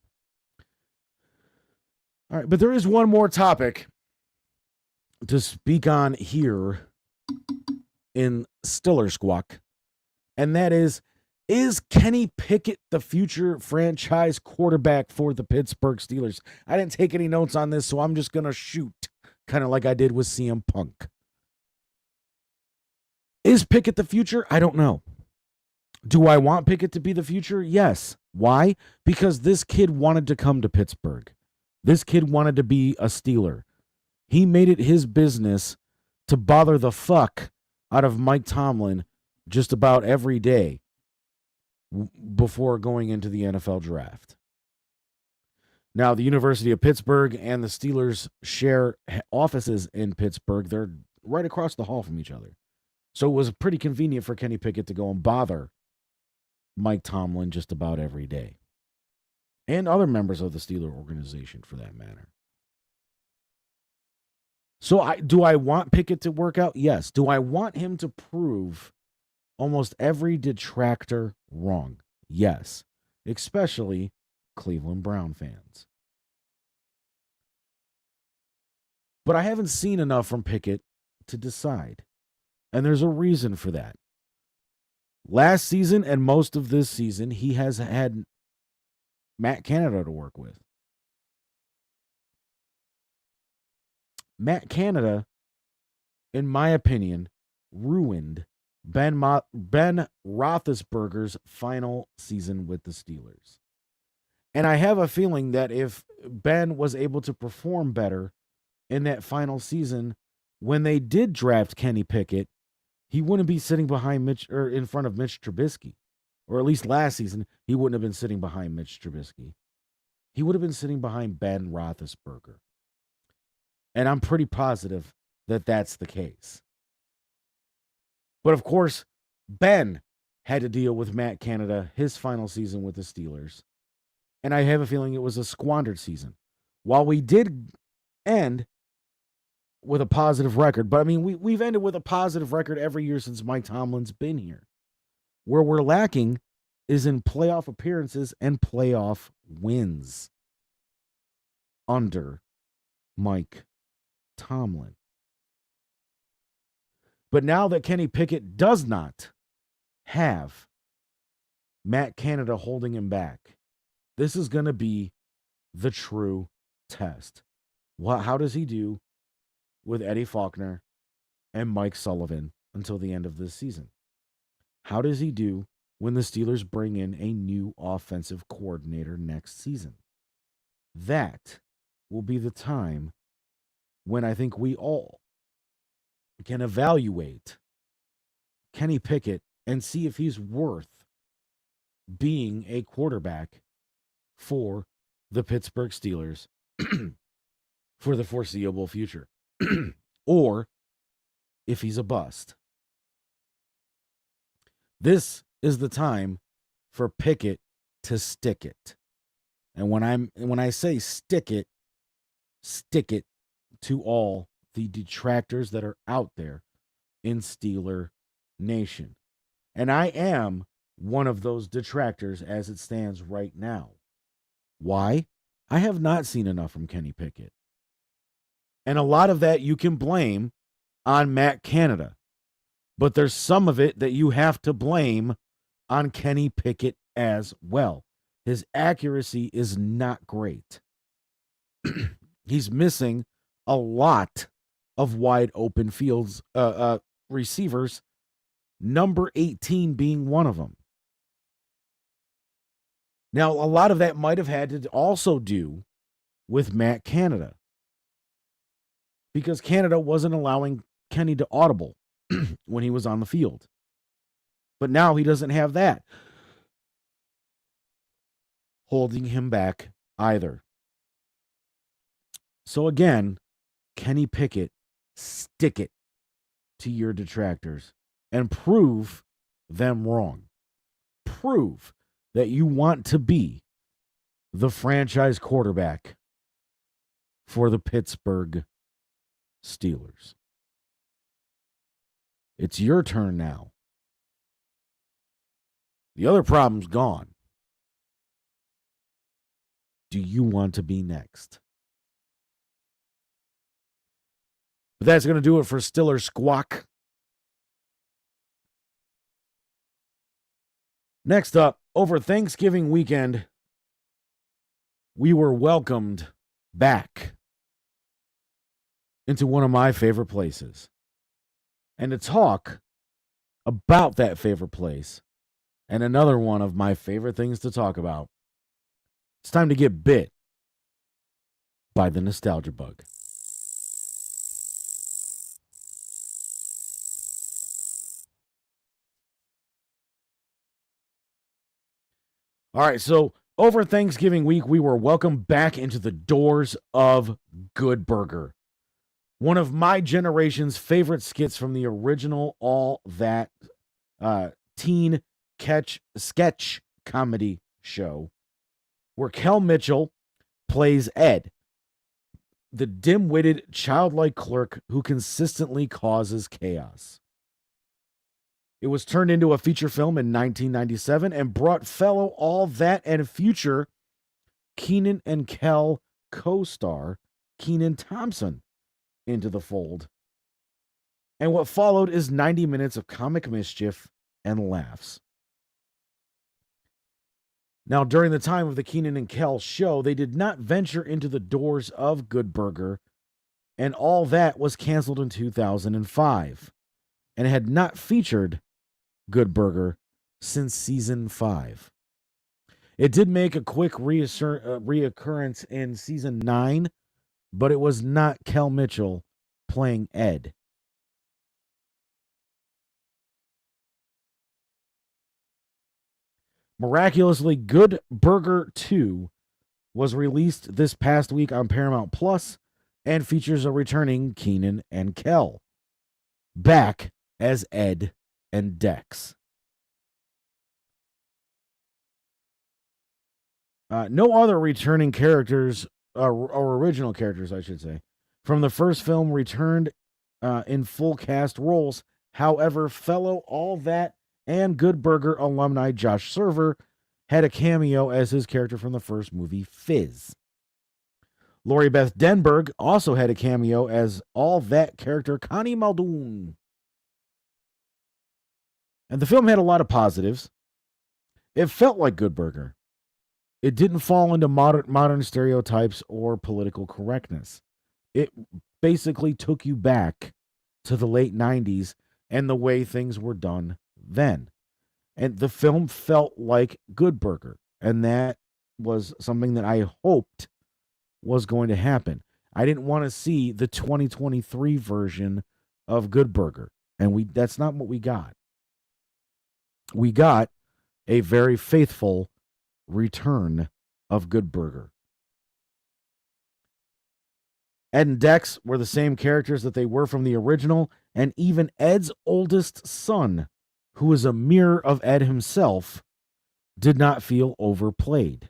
Speaker 4: All right, but there is one more topic to speak on here in Stiller Squawk, and that is Kenny Pickett the future franchise quarterback for the Pittsburgh Steelers? I didn't take any notes on this, so I'm just going to shoot, kind of like I did with CM Punk. Is Pickett the future? I don't know. Do I want Pickett to be the future? Yes. Why? Because this kid wanted to come to Pittsburgh. This kid wanted to be a Steeler. He made it his business to bother the fuck out of Mike Tomlin just about every day before going into the NFL draft. Now, the University of Pittsburgh and the Steelers share offices in Pittsburgh. They're right across the hall from each other. So it was pretty convenient for Kenny Pickett to go and bother Mike Tomlin just about every day. And other members of the Steeler organization, for that matter. So do I want Pickett to work out? Yes. Do I want him to prove almost every detractor wrong? Yes. Especially Cleveland Brown fans. But I haven't seen enough from Pickett to decide. And there's a reason for that. Last season and most of this season, he has had Matt Canada to work with. Matt Canada, in my opinion, ruined Ben Roethlisberger's final season with the Steelers. And I have a feeling that if Ben was able to perform better in that final season, when they did draft Kenny Pickett, he wouldn't be sitting behind Mitch or in front of Mitch Trubisky. Or at least last season, he wouldn't have been sitting behind Mitch Trubisky. He would have been sitting behind Ben Roethlisberger. And I'm pretty positive that that's the case. But of course, Ben had to deal with Matt Canada, his final season with the Steelers. And I have a feeling it was a squandered season. While we did end with a positive record, but I mean, we've ended with a positive record every year since Mike Tomlin's been here. Where we're lacking is in playoff appearances and playoff wins under Mike Tomlin. But now that Kenny Pickett does not have Matt Canada holding him back, this is going to be the true test. How does he do with Eddie Faulkner and Mike Sullivan until the end of this season? How does he do when the Steelers bring in a new offensive coordinator next season? That will be the time when I think we all can evaluate Kenny Pickett and see if he's worth being a quarterback for the Pittsburgh Steelers for the foreseeable future. Or if he's a bust. This is the time for Pickett to stick it. And when I say stick it to all the detractors that are out there in Steeler Nation. And I am one of those detractors as it stands right now. Why? I have not seen enough from Kenny Pickett. And a lot of that you can blame on Matt Canada. But there's some of it that you have to blame on Kenny Pickett as well. His accuracy is not great. He's missing a lot of wide open fields, receivers, number 18 being one of them. Now, a lot of that might have had to also do with Matt Canada, because Canada wasn't allowing Kenny to audible when he was on the field. But now he doesn't have that holding him back either. So again, Kenny Pickett, stick it to your detractors and prove them wrong. Prove that you want to be the franchise quarterback for the Pittsburgh Steelers. It's your turn now. The other problem's gone. Do you want to be next? But that's going to do it for Stiller Squawk. Next up, over Thanksgiving weekend, we were welcomed back into one of my favorite places. And to talk about that favorite place and another one of my favorite things to talk about, it's time to get bit by the nostalgia bug. All right, so over Thanksgiving week, we were welcomed back into the doors of Good Burger, one of my generation's favorite skits from the original All That teen sketch comedy show, where Kel Mitchell plays Ed, the dim-witted, childlike clerk who consistently causes chaos. It was turned into a feature film in 1997 and brought fellow All That and future Kenan and Kel co-star Kenan Thompson into the fold. And what followed is 90 minutes of comic mischief and laughs. Now, during the time of the Kenan and Kel show, they did not venture into the doors of Good Burger, and All That was canceled in 2005 and had not featured Good Burger since season 5. It did make a quick reoccurrence in season 9, but it was not Kel Mitchell playing Ed. Miraculously, Good Burger 2 was released this past week on Paramount Plus and features a returning Kenan and Kel, back as Ed and Dex. No other returning characters, or original characters, I should say, from the first film returned in full cast roles. However, fellow All That and Good Burger alumni Josh Server had a cameo as his character from the first movie, Fizz. Lori Beth Denberg also had a cameo as All That character Connie Muldoon. And the film had a lot of positives. It felt like Good Burger. It didn't fall into modern stereotypes or political correctness. It basically took you back to the late 90s and the way things were done then. And the film felt like Good Burger. And that was something that I hoped was going to happen. I didn't want to see the 2023 version of Good Burger. And that's not what we got. We got a very faithful return of Good Burger. Ed and Dex were the same characters that they were from the original, and even Ed's oldest son, who is a mirror of Ed himself, did not feel overplayed.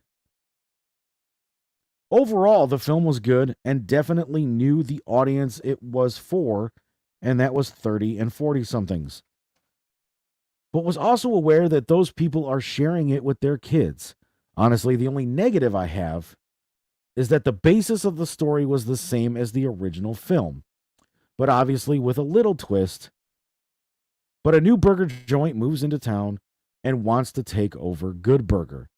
Speaker 4: Overall, the film was good and definitely knew the audience it was for, and that was 30 and 40-somethings. But was also aware that those people are sharing it with their kids. Honestly, the only negative I have is that the basis of the story was the same as the original film, but obviously with a little twist. But a new burger joint moves into town and wants to take over Good Burger.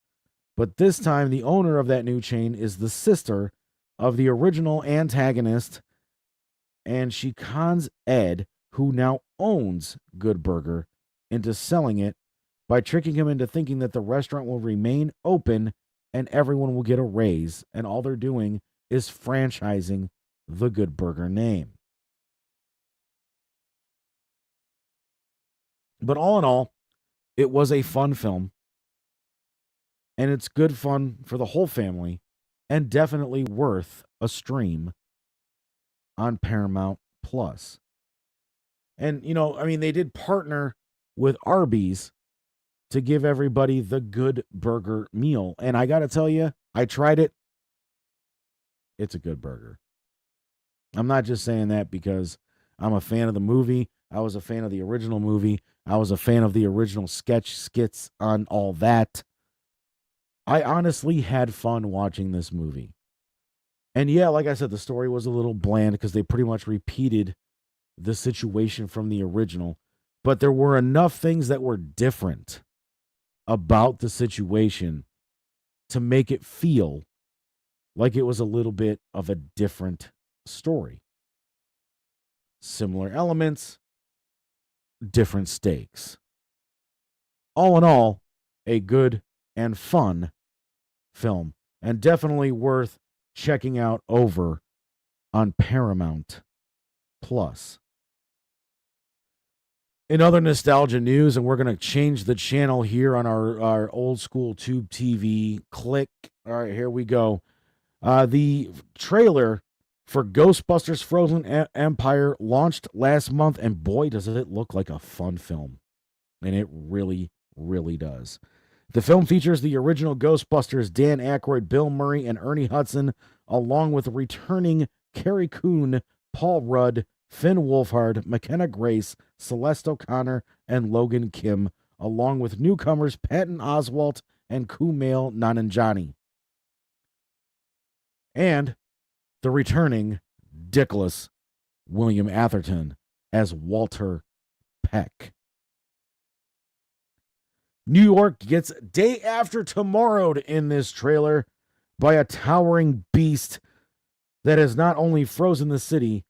Speaker 4: But this time, the owner of that new chain is the sister of the original antagonist, and she cons Ed, who now owns Good Burger, into selling it by tricking him into thinking that the restaurant will remain open and everyone will get a raise, and all they're doing is franchising the Good Burger name. But all in all, it was a fun film, and it's good fun for the whole family, and definitely worth a stream on Paramount Plus. And, you know, I mean, they did partner with Arby's to give everybody the Good Burger meal. And I got to tell you, I tried it. It's a good burger. I'm not just saying that because I'm a fan of the movie. I was a fan of the original movie. I was a fan of the original skits on all that. I honestly had fun watching this movie. And yeah, like I said, the story was a little bland because they pretty much repeated the situation from the original. But there were enough things that were different about the situation to make it feel like it was a little bit of a different story. Similar elements, different stakes. All in all, a good and fun film, and definitely worth checking out over on Paramount Plus. In other nostalgia news, and we're going to change the channel here on our old school tube TV. Click. All right, here we go. The trailer for Ghostbusters Frozen Empire launched last month, and boy, does it look like a fun film. And it really, really does. The film features the original Ghostbusters, Dan Aykroyd, Bill Murray, and Ernie Hudson, along with returning Carrie Coon, Paul Rudd, Finn Wolfhard, McKenna Grace, Celeste O'Connor, and Logan Kim, along with newcomers Patton Oswalt and Kumail Nanjiani. And the returning Dickless William Atherton as Walter Peck. New York gets day after tomorrowed in this trailer by a towering beast that has not only frozen the city,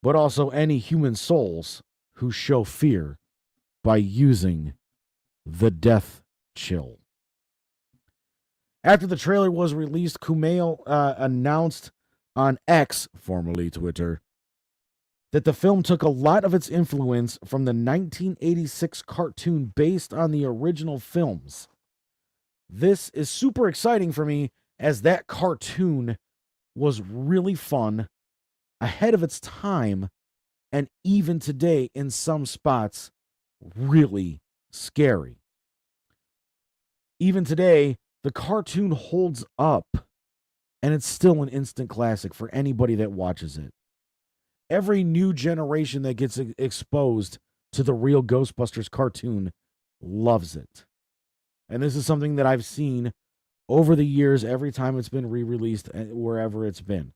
Speaker 4: but also any human souls who show fear by using the death chill. After the trailer was released, Kumail announced on X, formerly Twitter, that the film took a lot of its influence from the 1986 cartoon based on the original films. This is super exciting for me as that cartoon was really fun, ahead of its time, and even today in some spots, really scary. Even today, the cartoon holds up, and it's still an instant classic for anybody that watches it. Every new generation that gets exposed to the real Ghostbusters cartoon loves it. And this is something that I've seen over the years every time it's been re-released wherever it's been.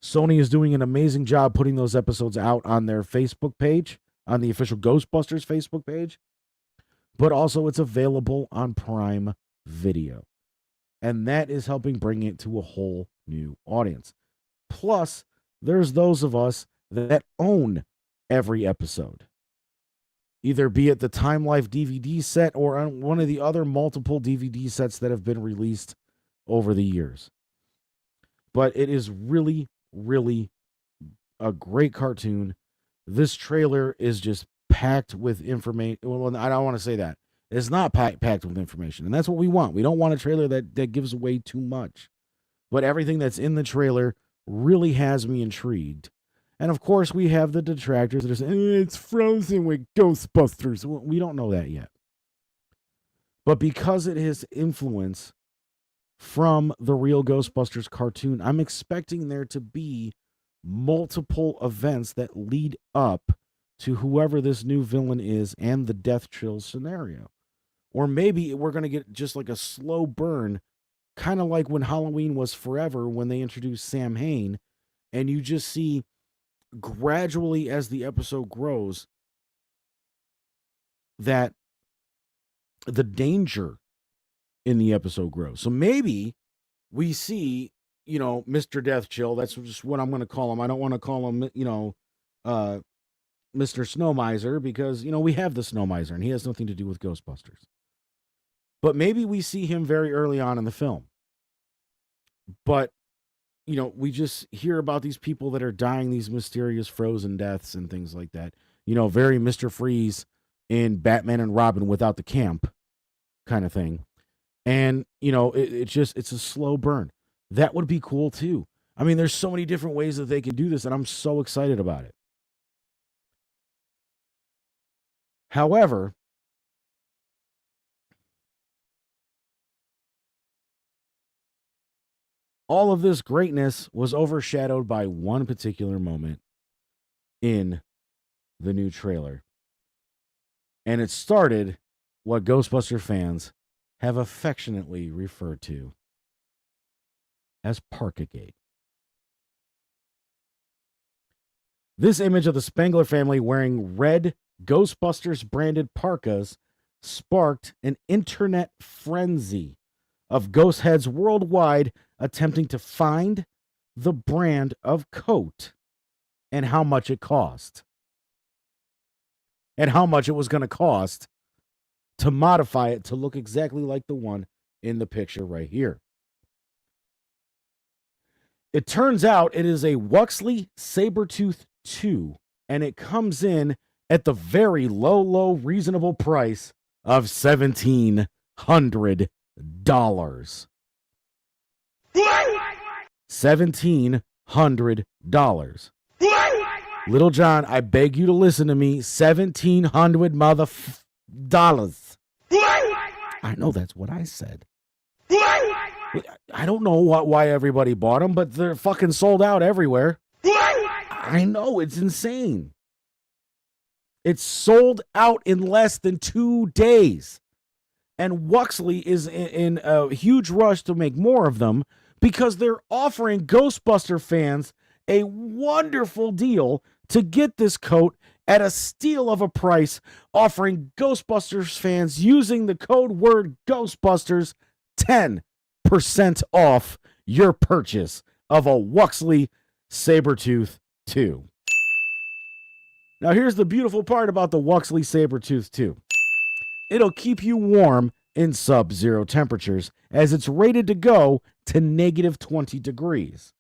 Speaker 4: Sony is doing an amazing job putting those episodes out on their Facebook page, on the official Ghostbusters Facebook page, but also it's available on Prime Video. And that is helping bring it to a whole new audience. Plus, there's those of us that own every episode, either be it the Time Life DVD set or on one of the other multiple DVD sets that have been released over the years. But it is really, really a great cartoon. This trailer is just packed with information. Well, I don't want to say that. It's not packed with information, and that's what we want. We don't want a trailer that gives away too much. But everything that's in the trailer really has me intrigued. And of course, we have the detractors that are saying, it's Frozen with Ghostbusters. Well, we don't know that yet. But because it has influence from the real Ghostbusters cartoon, I'm expecting there to be multiple events that lead up to whoever this new villain is and the death chill scenario. Or maybe we're going to get just like a slow burn kind of like when Halloween Was Forever, when they introduced Sam Hain, and you just see gradually as the episode grows that the danger in the episode grows. So maybe we see, Mr. Death Chill. That's just what I'm going to call him. I don't want to call him, Mr. Snow Miser, because, we have the Snow Miser and he has nothing to do with Ghostbusters. But maybe we see him very early on in the film. But, we just hear about these people that are dying these mysterious frozen deaths and things like that. Very Mr. Freeze in Batman and Robin without the camp kind of thing. And, it's a slow burn. That would be cool too. I mean, there's so many different ways that they can do this, and I'm so excited about it. However, all of this greatness was overshadowed by one particular moment in the new trailer. And it started what Ghostbuster fans have affectionately referred to as Parkagate. This image of the Spengler family wearing red Ghostbusters branded parkas sparked an internet frenzy of ghost heads worldwide attempting to find the brand of coat and how much it cost. And how much it was going to cost to modify it to look exactly like the one in the picture right here. It turns out it is a Wuxley Sabertooth 2, and it comes in at the very low, reasonable price of $1,700. $1,700. Little John, I beg you to listen to me. $1,700 dollars. I know that's what I said. I don't know why everybody bought them, but they're fucking sold out everywhere. I know, it's insane. It's sold out in less than 2 days. And Wuxley is in a huge rush to make more of them because they're offering Ghostbuster fans a wonderful deal to get this coat at a steal of a price, offering Ghostbusters fans using the code word Ghostbusters 10% off your purchase of a Wuxley Sabertooth 2. Now here's the beautiful part about the Wuxley Sabertooth 2. It'll keep you warm in sub-zero temperatures as it's rated to go to negative 20 degrees.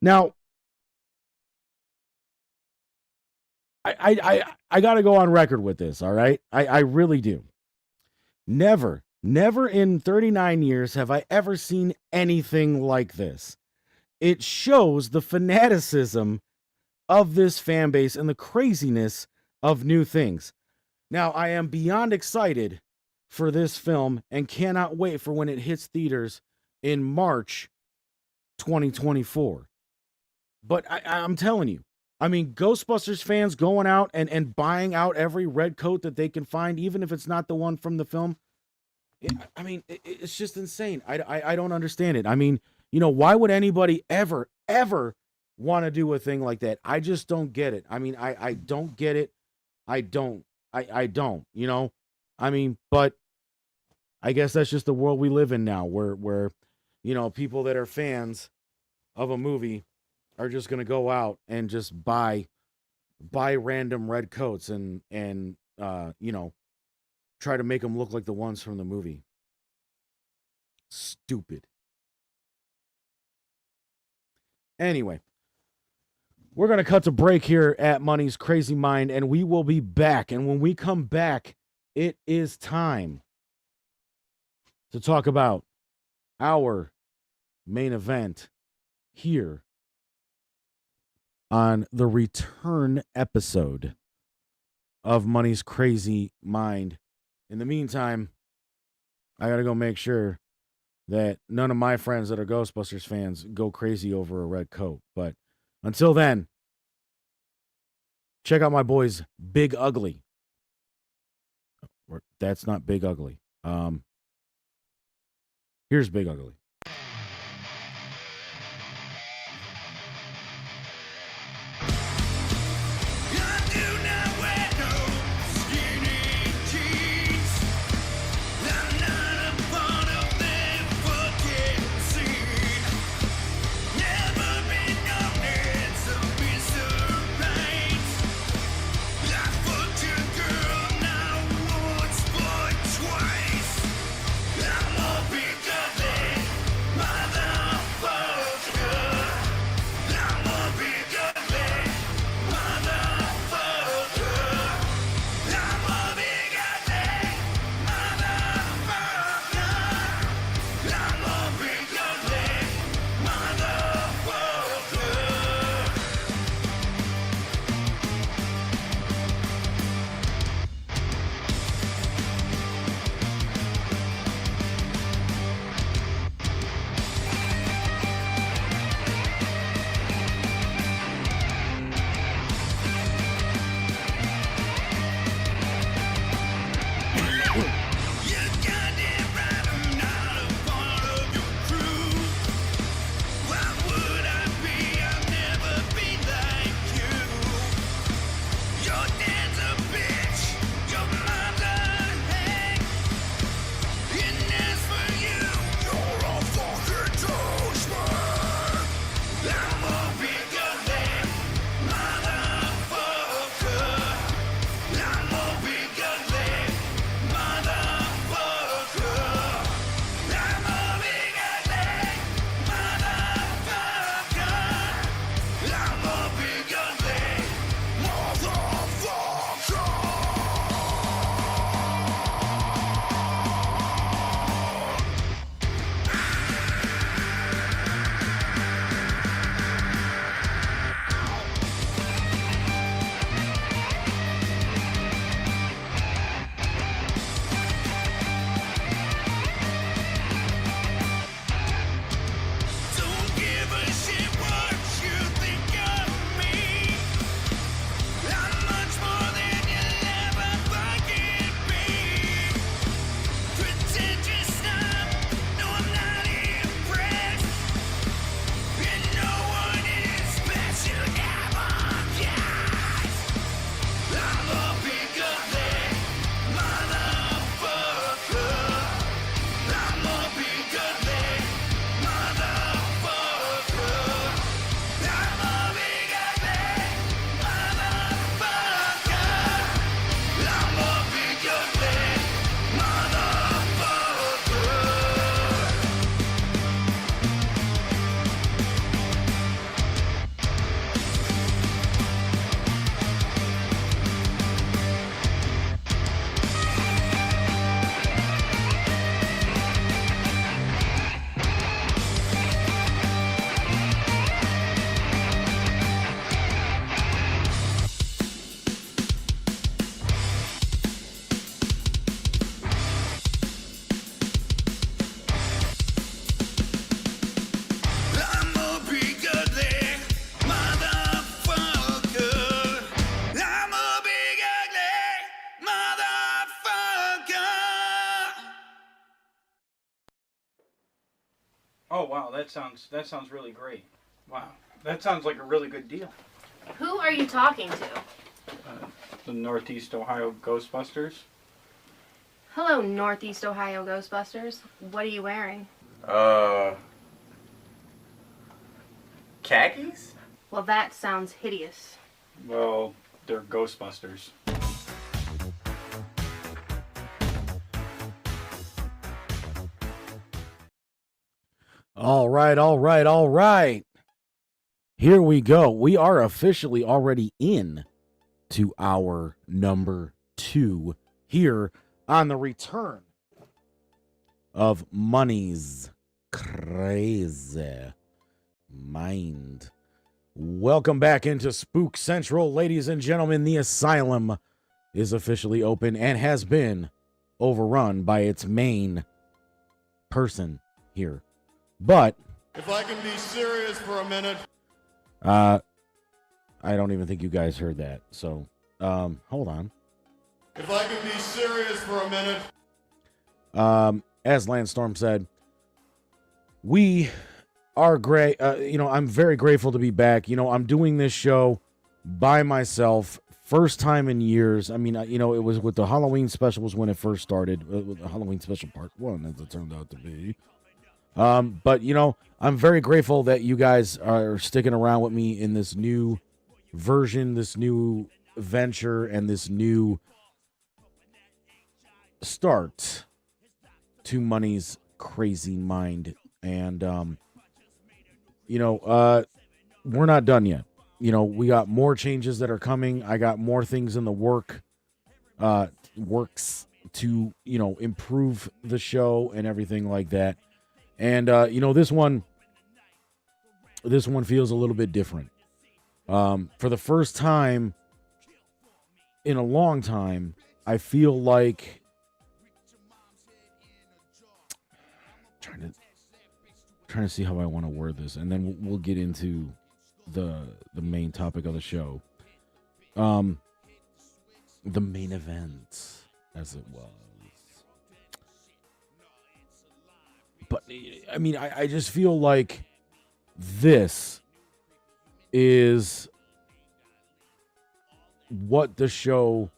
Speaker 4: Now, I got to go on record with this, all right? I really do. Never in 39 years have I ever seen anything like this. It shows the fanaticism of this fan base and the craziness of new things. Now, I am beyond excited for this film and cannot wait for when it hits theaters in March 2024. But I'm telling you, I mean, Ghostbusters fans going out and buying out every red coat that they can find, even if it's not the one from the film. It's just insane. I don't understand it. I mean, why would anybody ever want to do a thing like that? I just don't get it. I mean, I don't get it. I don't, but I guess that's just the world we live in now where people that are fans of a movie are just going to go out and just buy random red coats and try to make them look like the ones from the movie. Stupid. Anyway, we're going to cut to break here at Money's Crazy Mind, and we will be back. And when we come back, it is time to talk about our main event here on the return episode of Money's Crazy Mind. In the meantime, I got to go make sure that none of my friends that are Ghostbusters fans go crazy over a red coat. But until then, check out my boys Big Ugly. That's not Big Ugly. Here's Big Ugly.
Speaker 7: Oh wow, that sounds really great. Wow, that sounds like a really good deal.
Speaker 8: Who are you talking to?
Speaker 7: The Northeast Ohio Ghostbusters.
Speaker 8: Hello, Northeast Ohio Ghostbusters. What are you wearing?
Speaker 9: Khakis?
Speaker 8: Well, that sounds hideous.
Speaker 7: Well, they're Ghostbusters.
Speaker 4: All right. Here we go. We are officially already in to our number 2 here on the return of Money's Crazy Mind. Welcome back into Spook Central, ladies and gentlemen. The asylum is officially open and has been overrun by its main person here. But
Speaker 5: If I can be serious for a minute.
Speaker 4: I don't even think you guys heard that. So, hold on.
Speaker 5: If I can be serious for a minute.
Speaker 4: As Landstorm said, we are great. I'm very grateful to be back. I'm doing this show by myself. First time in years. I mean, it was with the Halloween specials when it first started. With the Halloween special part 1, as it turned out to be. But I'm very grateful that you guys are sticking around with me in this new version, this new venture, and this new start to Money's Crazy Mind. And we're not done yet. We got more changes that are coming. I got more things in the works to improve the show and everything like that. And this one feels a little bit different. For the first time in a long time, I feel like trying to see how I want to word this, and then we'll get into the main topic of the show. The main event, as it was. But, I mean, I just feel like this is what the show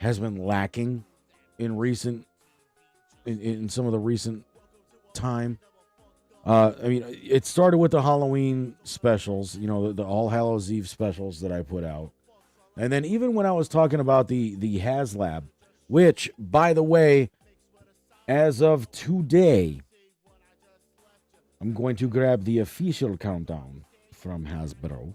Speaker 4: has been lacking in some of the recent time. I mean, it started with the Halloween specials, the All Hallows Eve specials that I put out. And then even when I was talking about the HasLab, which, by the way, as of today, I'm going to grab the official countdown from Hasbro.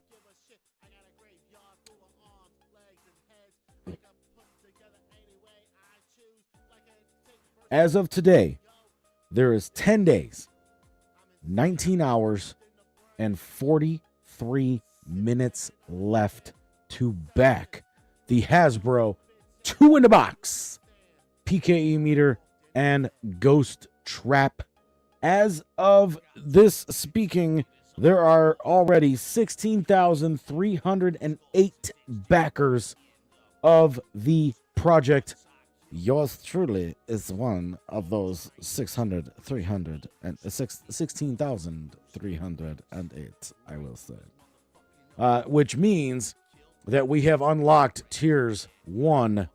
Speaker 4: As of today, there is 10 days, 19 hours, and 43 minutes left to back the Hasbro 2-in-a-box PKE meter and Ghost Trap. As of this speaking, there are already 16,308 backers of the project. Yours truly is one of those 16,308, I will say. Which means that we have unlocked tiers 1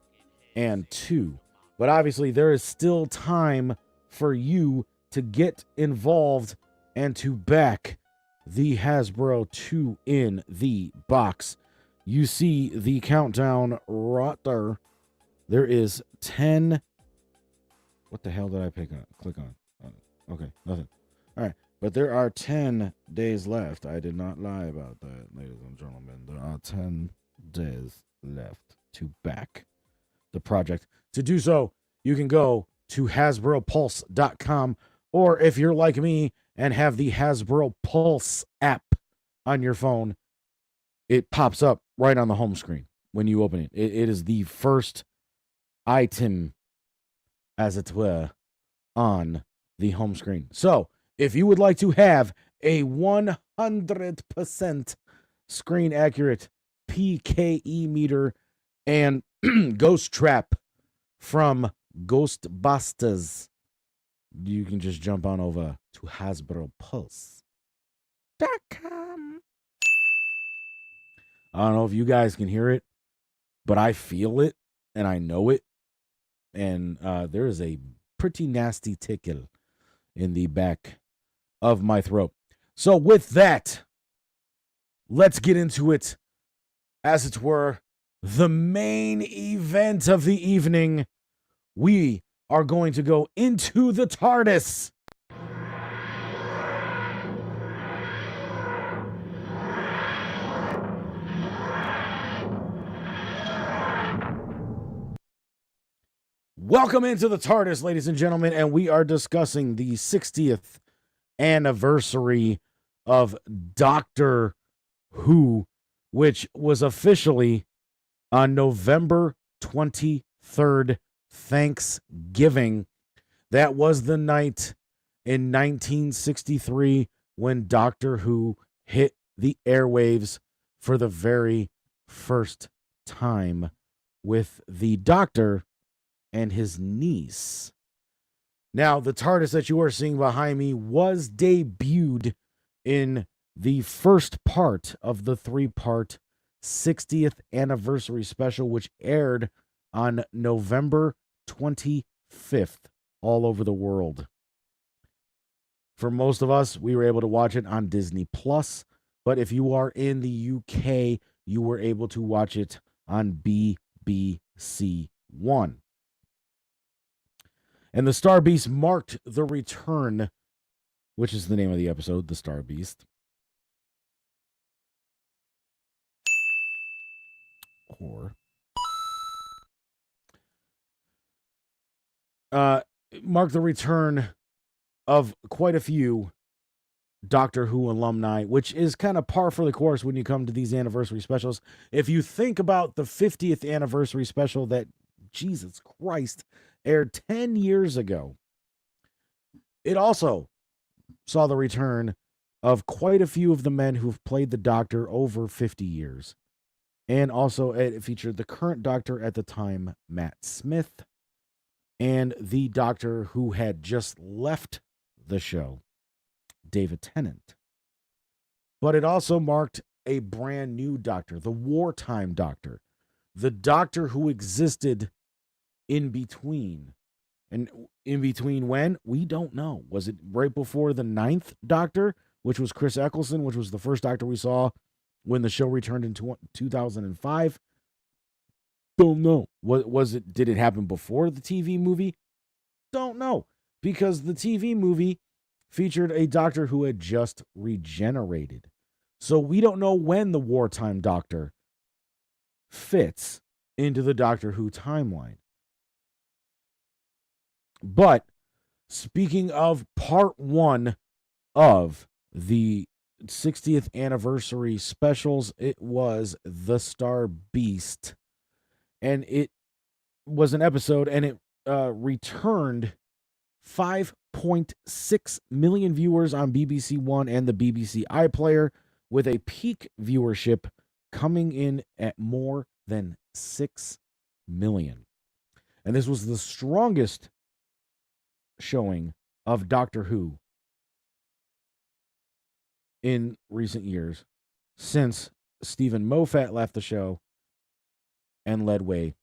Speaker 4: and 2. But obviously, there is still time for you to get involved and to back the Hasbro 2 in the box. You see the countdown right there. There is 10. What the hell did I click on? Okay, nothing. All right, but there are 10 days left. I did not lie about that, ladies and gentlemen. There are 10 days left to back the project. To do so, you can go to HasbroPulse.com, or if you're like me and have the Hasbro Pulse app on your phone, it pops up right on the home screen when you open it. It is the first item, as it were, on the home screen. So, if you would like to have a 100% screen accurate PKE meter and Ghost Trap from Ghostbusters, you can just jump on over to HasbroPulse.com. I don't know if you guys can hear it, but I feel it and I know it. And there is a pretty nasty tickle in the back of my throat. So with that, let's get into it, as it were, the main event of the evening. We are going to go into the TARDIS. Welcome into the TARDIS, ladies and gentlemen, and we are discussing the 60th anniversary of Doctor Who, which was officially on November 23rd, Thanksgiving. That was the night in 1963 when Doctor Who hit the airwaves for the very first time with the Doctor and his niece. Now, the TARDIS that you are seeing behind me was debuted in the first part of the 3-part 60th anniversary special, which aired on November 25th all over the world. For most of us, we were able to watch it on Disney Plus, but if you are in the UK, you were able to watch it on BBC One. And the Star Beast marked the return, which is the name of the episode, The Star Beast. Or marked the return of quite a few Doctor Who alumni, which is kind of par for the course when you come to these anniversary specials. If you think about the 50th anniversary special that, Jesus Christ, aired 10 years ago, it also saw the return of quite a few of the men who've played the Doctor over 50 years. And also it featured the current Doctor at the time, Matt Smith, and the Doctor who had just left the show, David Tennant. But it also marked a brand new Doctor, the wartime Doctor, the Doctor who existed in between. And in between when? We don't know. Was it right before the 9th Doctor, which was Chris Eccleston, which was the first Doctor we saw when the show returned in 2005? Don't know. Was it? Did it happen before the TV movie? Don't know. Because the TV movie featured a Doctor who had just regenerated. So we don't know when the wartime Doctor fits into the Doctor Who timeline. But speaking of part 1 of the 60th anniversary specials, it was The Star Beast. And it was an episode, and it returned 5.6 million viewers on BBC One and the BBC iPlayer, with a peak viewership coming in at more than 6 million. And this was the strongest showing of Doctor Who in recent years since Stephen Moffat left the show and led way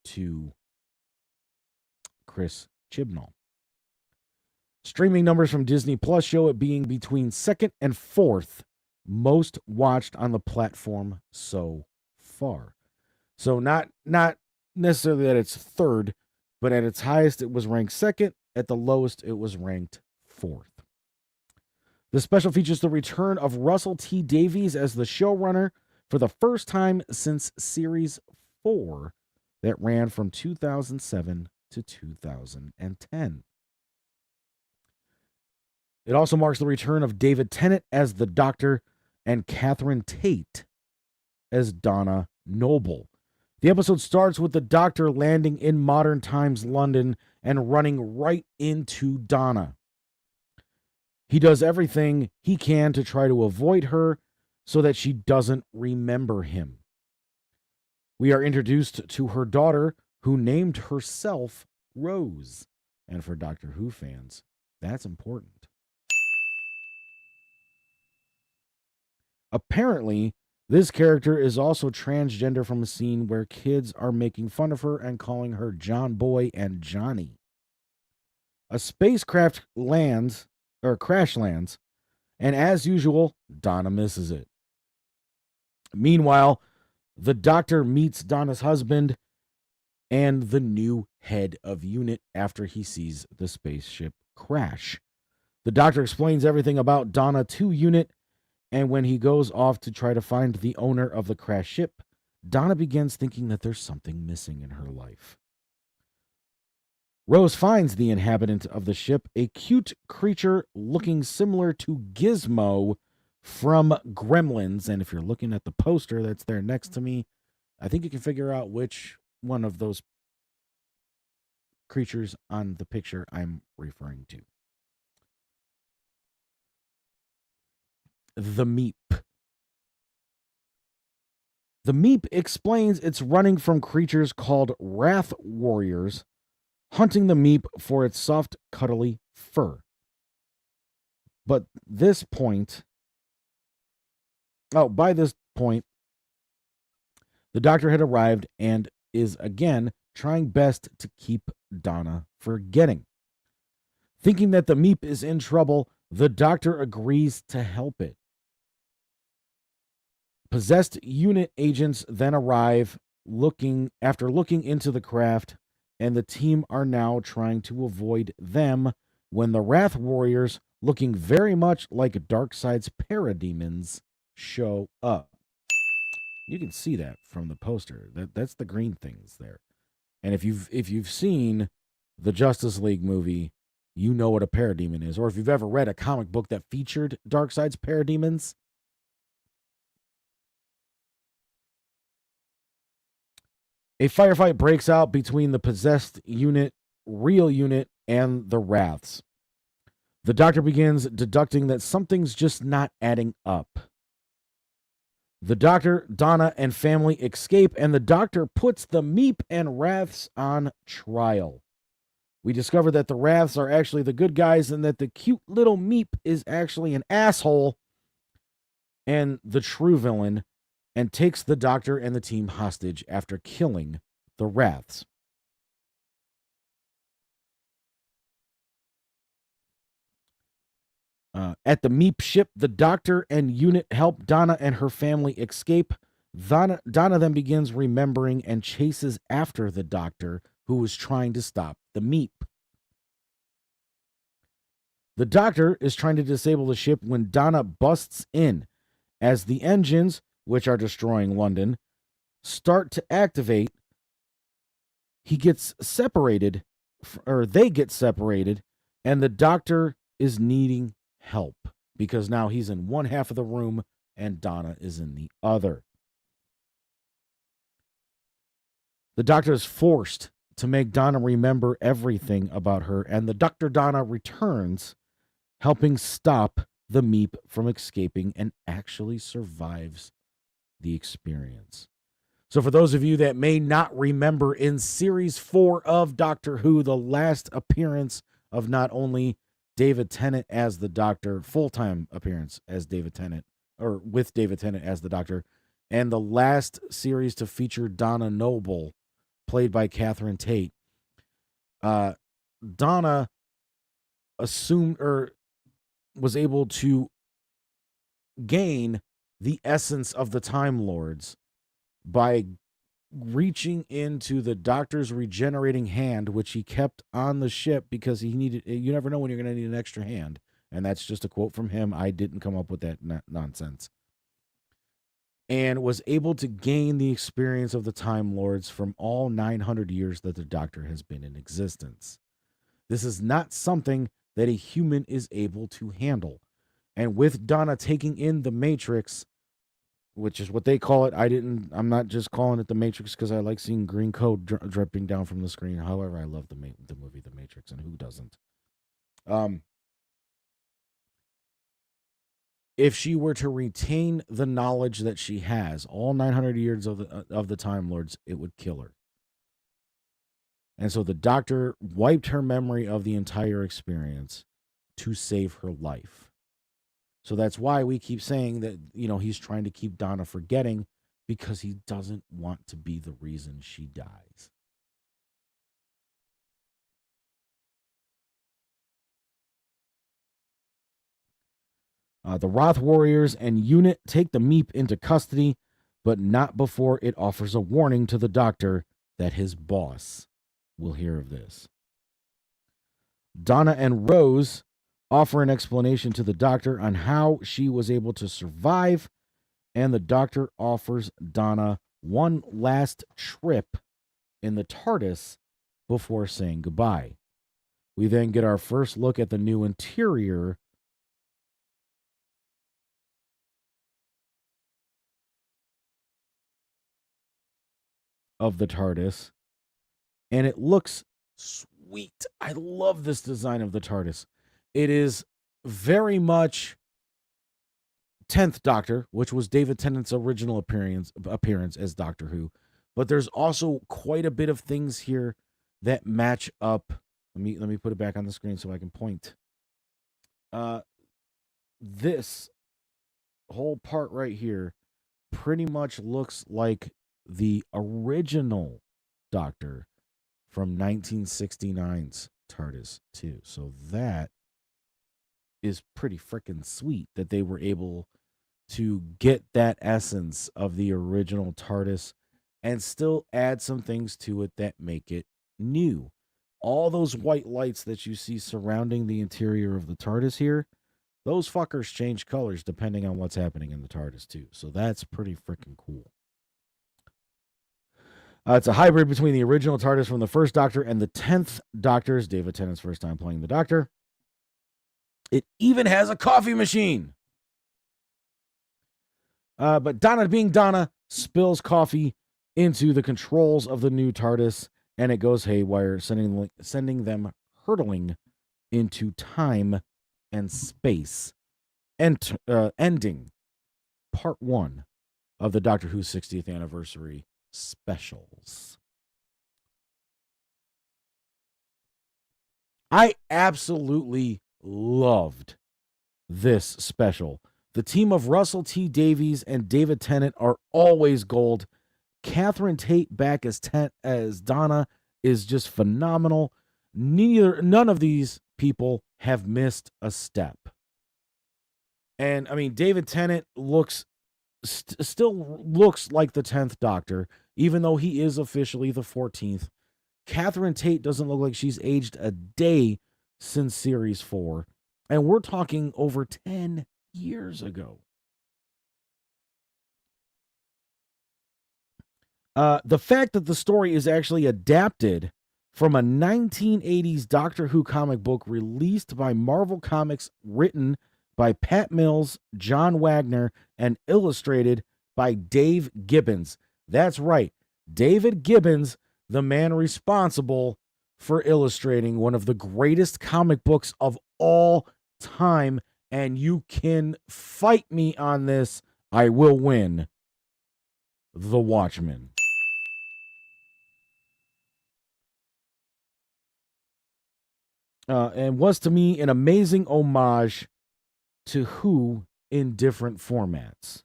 Speaker 4: to Chris Chibnall. Streaming numbers from Disney Plus show it being between 2nd and 4th most watched on the platform so far. So not necessarily that it's 3rd, but at its highest it was ranked 2nd. At the lowest, it was ranked 4th. The special features the return of Russell T Davies as the showrunner for the first time since Series 4 that ran from 2007 to 2010. It also marks the return of David Tennant as the Doctor and Catherine Tate as Donna Noble. The episode starts with the Doctor landing in modern times London and running right into Donna. He does everything he can to try to avoid her so that she doesn't remember him. We are introduced to her daughter, who named herself Rose. And for Doctor Who fans, that's important. Apparently, this character is also transgender from a scene where kids are making fun of her and calling her John Boy and Johnny. A spacecraft crash lands, and as usual, Donna misses it. Meanwhile, the Doctor meets Donna's husband and the new head of unit after he sees the spaceship crash. The Doctor explains everything about Donna to unit, and when he goes off to try to find the owner of the crashed ship, Donna begins thinking that there's something missing in her life. Rose finds the inhabitant of the ship, a cute creature looking similar to Gizmo from Gremlins. And if you're looking at the poster that's there next to me, I think you can figure out which one of those creatures on the picture I'm referring to. The Meep. The Meep explains it's running from creatures called Wrath Warriors, hunting the Meep for its soft, cuddly fur. But by this point, the Doctor had arrived and is again trying best to keep Donna forgetting. Thinking that the Meep is in trouble, the Doctor agrees to help it. Possessed unit agents then arrive after looking into the craft, and the team are now trying to avoid them when the Wrath Warriors, looking very much like Darkseid's parademons, show up. You can see that from the poster. That's the green things there. And if you've seen the Justice League movie, you know what a parademon is. Or if you've ever read a comic book that featured Darkseid's parademons, a firefight breaks out between the possessed unit, real unit, and the Wraths. The Doctor begins deducting that something's just not adding up. The Doctor, Donna, and family escape, and the Doctor puts the Meep and Wraths on trial. We discover that the Wraths are actually the good guys and that the cute little Meep is actually an asshole and the true villain, and takes the Doctor and the team hostage after killing the Wraths. At the Meep ship, the Doctor and unit help Donna and her family escape. Donna then begins remembering and chases after the Doctor, who is trying to stop the Meep. The Doctor is trying to disable the ship when Donna busts in. As the engines, which are destroying London, start to activate, they get separated, and the Doctor is needing help because now he's in one half of the room and Donna is in the other. The Doctor is forced to make Donna remember everything about her, and the Dr. Donna returns, helping stop the Meep from escaping and actually survives the experience. So for those of you that may not remember, in Series 4 of Doctor Who, the last appearance of not only David Tennant as the Doctor, full-time appearance as David Tennant, or with David Tennant as the Doctor, and the last series to feature Donna Noble, played by Catherine Tate, Donna was able to gain the essence of the Time Lords by reaching into the Doctor's regenerating hand, which he kept on the ship because he needed. You never know when you're going to need an extra hand, and that's just a quote from him. I didn't come up with that nonsense. And was able to gain the experience of the Time Lords from all 900 years that the Doctor has been in existence. This is not something that a human is able to handle. And with Donna taking in the Matrix, which is what they call it, I'm not just calling it the Matrix because I like seeing green code dripping down from the screen. However, I love the movie The Matrix, and who doesn't? If she were to retain the knowledge that she has, all 900 years of the Time Lords, it would kill her. And so the Doctor wiped her memory of the entire experience to save her life. So that's why we keep saying that, he's trying to keep Donna forgetting, because he doesn't want to be the reason she dies. The Roth Warriors and unit take the Meep into custody, but not before it offers a warning to the Doctor that his boss will hear of this. Donna and Rose offer an explanation to the Doctor on how she was able to survive, and the Doctor offers Donna one last trip in the TARDIS before saying goodbye. We then get our first look at the new interior of the TARDIS, and it looks sweet. I love this design of the TARDIS. It is very much 10th Doctor, which was David Tennant's original appearance as Doctor Who, but there's also quite a bit of things here that match up. Let me put it back on the screen so I can point. This whole part right here pretty much looks like the original Doctor from 1969's TARDIS too. So that is pretty freaking sweet that they were able to get that essence of the original TARDIS and still add some things to it that make it new. All those white lights that you see surrounding the interior of the TARDIS here, those fuckers change colors depending on what's happening in the TARDIS too. So that's pretty freaking cool. It's a hybrid between the original TARDIS from the first Doctor and the 10th Doctor's, David Tennant's first time playing the Doctor. It even has a coffee machine. But Donna, being Donna, spills coffee into the controls of the new TARDIS, and it goes haywire, sending them hurtling into time and space, and ending part 1 of the Doctor Who 60th anniversary specials. I absolutely loved this special. The team of Russell T Davies and David Tennant are always gold. Catherine Tate back as Donna is just phenomenal. None of these people have missed a step. And I mean, David Tennant still looks like the 10th Doctor, even though he is officially the 14th. Catherine Tate doesn't look like she's aged a day since Series 4. And we're talking over 10 years ago. The fact that the story is actually adapted from a 1980s Doctor Who comic book released by Marvel Comics, written by Pat Mills, John Wagner, and illustrated by Dave Gibbons. That's right, David Gibbons, the man responsible for illustrating one of the greatest comic books of all time. And you can fight me on this. I will win. The Watchmen. And was to me an amazing homage to Who in different formats.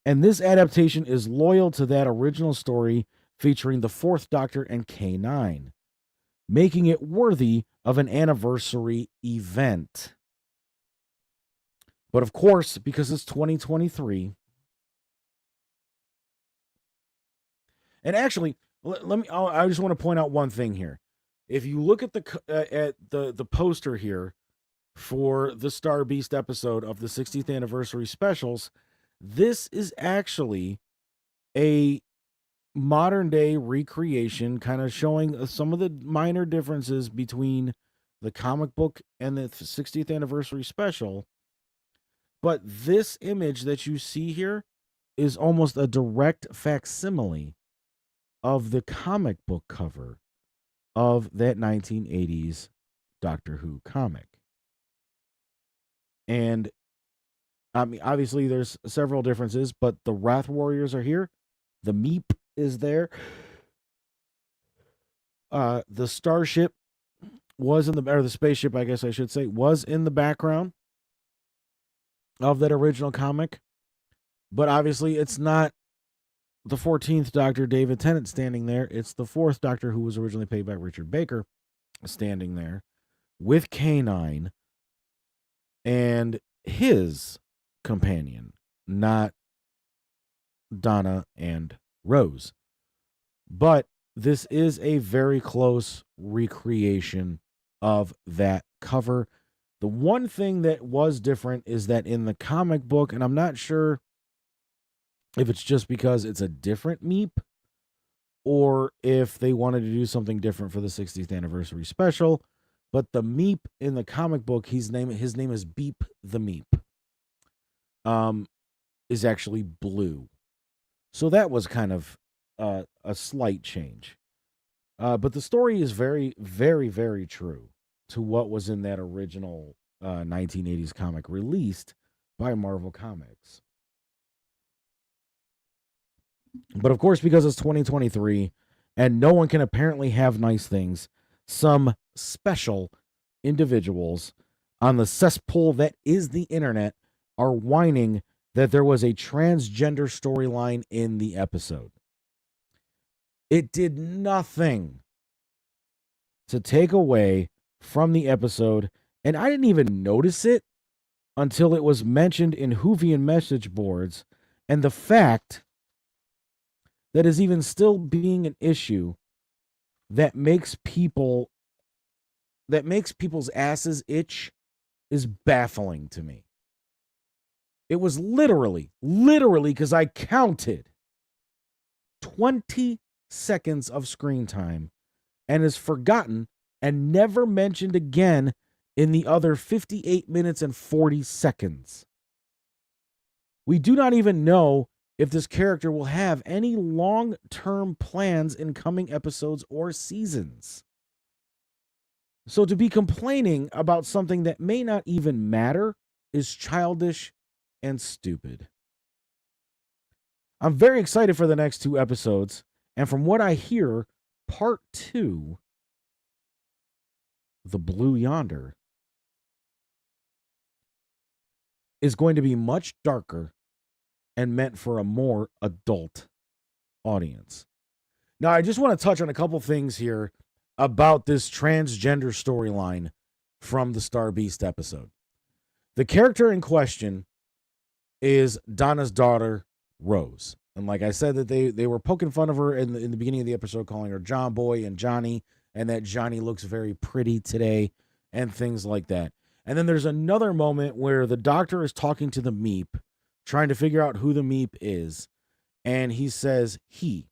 Speaker 4: And this adaptation is loyal to that original story featuring the 4th Doctor and K9, making it worthy of an anniversary event. But of course, because it's 2023, and actually, I just want to point out one thing here. If you look at the poster here for the Star Beast episode of the 60th anniversary specials, this is actually a modern day recreation, kind of showing some of the minor differences between the comic book and the 60th anniversary special. But this image that you see here is almost a direct facsimile of the comic book cover of that 1980s Doctor Who comic. And I mean, obviously there's several differences, but the Wrath Warriors are here. The Meep is there. the starship was in the spaceship, I guess I should say, was in the background of that original comic. But obviously it's not the 14th Doctor, David Tennant, standing there. It's the 4th Doctor, who was originally played by Richard Baker, standing there with K9 and his companion, not Donna and Rose. But this is a very close recreation of that cover. The one thing that was different is that in the comic book, and I'm not sure if it's just because it's a different Meep or if they wanted to do something different for the 60th anniversary special, but the Meep in the comic book, his name is Beep the Meep, is actually blue. So that was kind of a slight change. But the story is very, very, very true to what was in that original 1980s comic released by Marvel Comics. But of course, because it's 2023 and no one can apparently have nice things, some special individuals on the cesspool that is the internet are whining that there was a transgender storyline in the episode. It did nothing to take away from the episode, and I didn't even notice it until it was mentioned in Whovian message boards, and the fact that is even still being an issue that makes people's asses itch is baffling to me. It was literally, because I counted 20 seconds of screen time and is forgotten and never mentioned again in the other 58 minutes and 40 seconds. We do not even know if this character will have any long-term plans in coming episodes or seasons. So to be complaining about something that may not even matter is childish and stupid. I'm very excited for the next 2 episodes, and from what I hear, part 2, The Blue Yonder, is going to be much darker and meant for a more adult audience. Now, I just want to touch on a couple things here about this transgender storyline from the Star Beast episode. The character in question is Donna's daughter, Rose. And like I said, that they were poking fun of her in the beginning of the episode, calling her John Boy and Johnny, and that Johnny looks very pretty today, and things like that. And then there's another moment where the Doctor is talking to the Meep, trying to figure out who the Meep is, and he says he.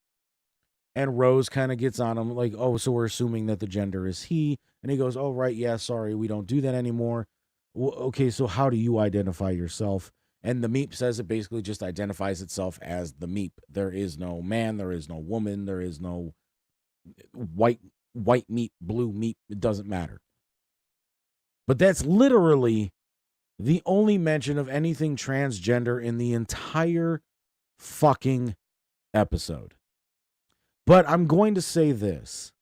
Speaker 4: And Rose kind of gets on him like, oh, so we're assuming that the gender is he. And he goes, oh, right, yeah, sorry, we don't do that anymore. Well, okay, so how do you identify yourself? And the Meep says it basically just identifies itself as the Meep. There is no man, there is no woman, there is no white meat, blue meat. It doesn't matter. But that's literally the only mention of anything transgender in the entire fucking episode. But I'm going to say this.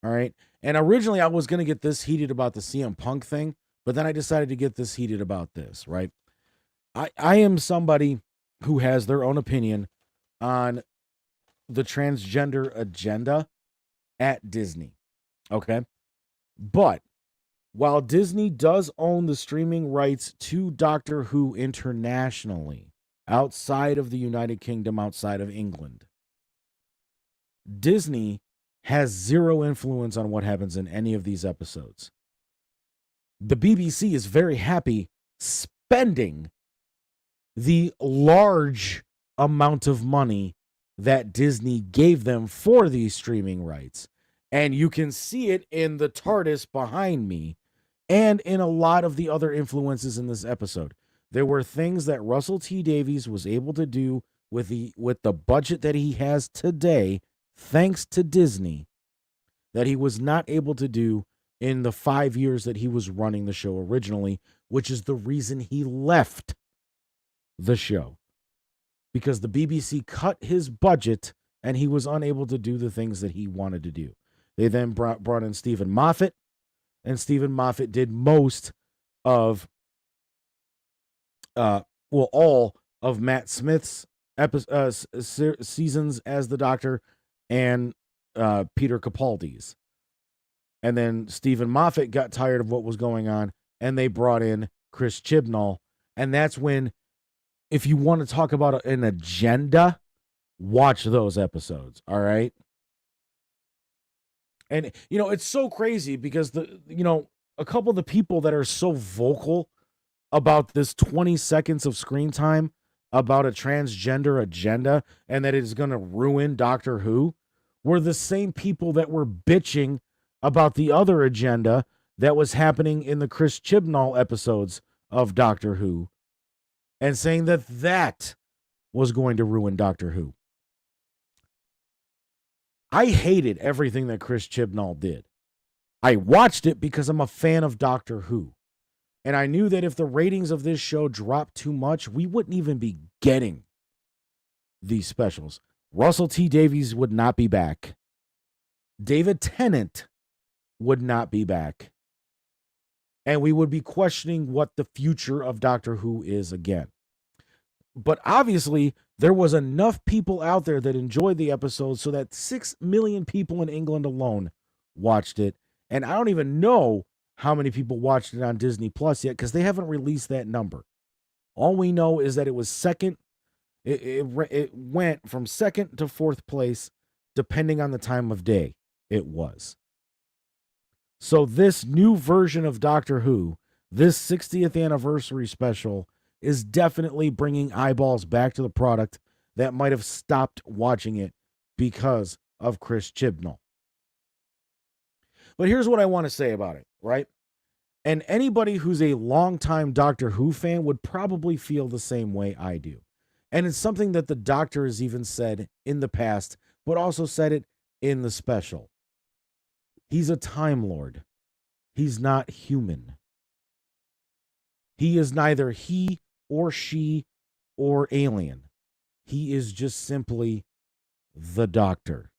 Speaker 4: All right. And originally I was going to get this heated about the CM Punk thing, but then I decided to get this heated about this, right? I am somebody who has their own opinion on the transgender agenda at Disney. Okay. But while Disney does own the streaming rights to Doctor Who internationally, outside of the United Kingdom, outside of England, Disney has zero influence on what happens in any of these episodes. The BBC is very happy spending the large amount of money that Disney gave them for these streaming rights. And you can see it in the TARDIS behind me and in a lot of the other influences in this episode. There were things that Russell T Davies was able to do with the budget that he has today, thanks to Disney, that he was not able to do in the 5 years that he was running the show originally, which is the reason he left the show. Because the BBC cut his budget and he was unable to do the things that he wanted to do. They then brought in Stephen Moffat, and Stephen Moffat did most of, all of Matt Smith's seasons as the Doctor, and Peter Capaldi's. And then Stephen Moffat got tired of what was going on, and they brought in Chris Chibnall. And that's when, if you want to talk about an agenda, watch those episodes, all right? And, it's so crazy because, a couple of the people that are so vocal about this 20 seconds of screen time about a transgender agenda and that it is going to ruin Doctor Who were the same people that were bitching about the other agenda that was happening in the Chris Chibnall episodes of Doctor Who, and saying that was going to ruin Doctor Who. I hated everything that Chris Chibnall did. I watched it because I'm a fan of Doctor Who. And I knew that if the ratings of this show dropped too much, we wouldn't even be getting these specials. Russell T Davies would not be back. David Tennant would not be back. And we would be questioning what the future of Doctor Who is again. But obviously, there was enough people out there that enjoyed the episode so that 6 million people in England alone watched it. And I don't even know how many people watched it on Disney Plus yet, because they haven't released that number. All we know is that it was second. It went from second to fourth place, depending on the time of day it was. So this new version of Doctor Who, this 60th anniversary special, is definitely bringing eyeballs back to the product that might have stopped watching it because of Chris Chibnall. But here's what I want to say about it, right? And anybody who's a longtime Doctor Who fan would probably feel the same way I do. And it's something that the Doctor has even said in the past, but also said it in the special. He's a Time Lord. He's not human. He is neither he or she or alien. He is just simply the Doctor.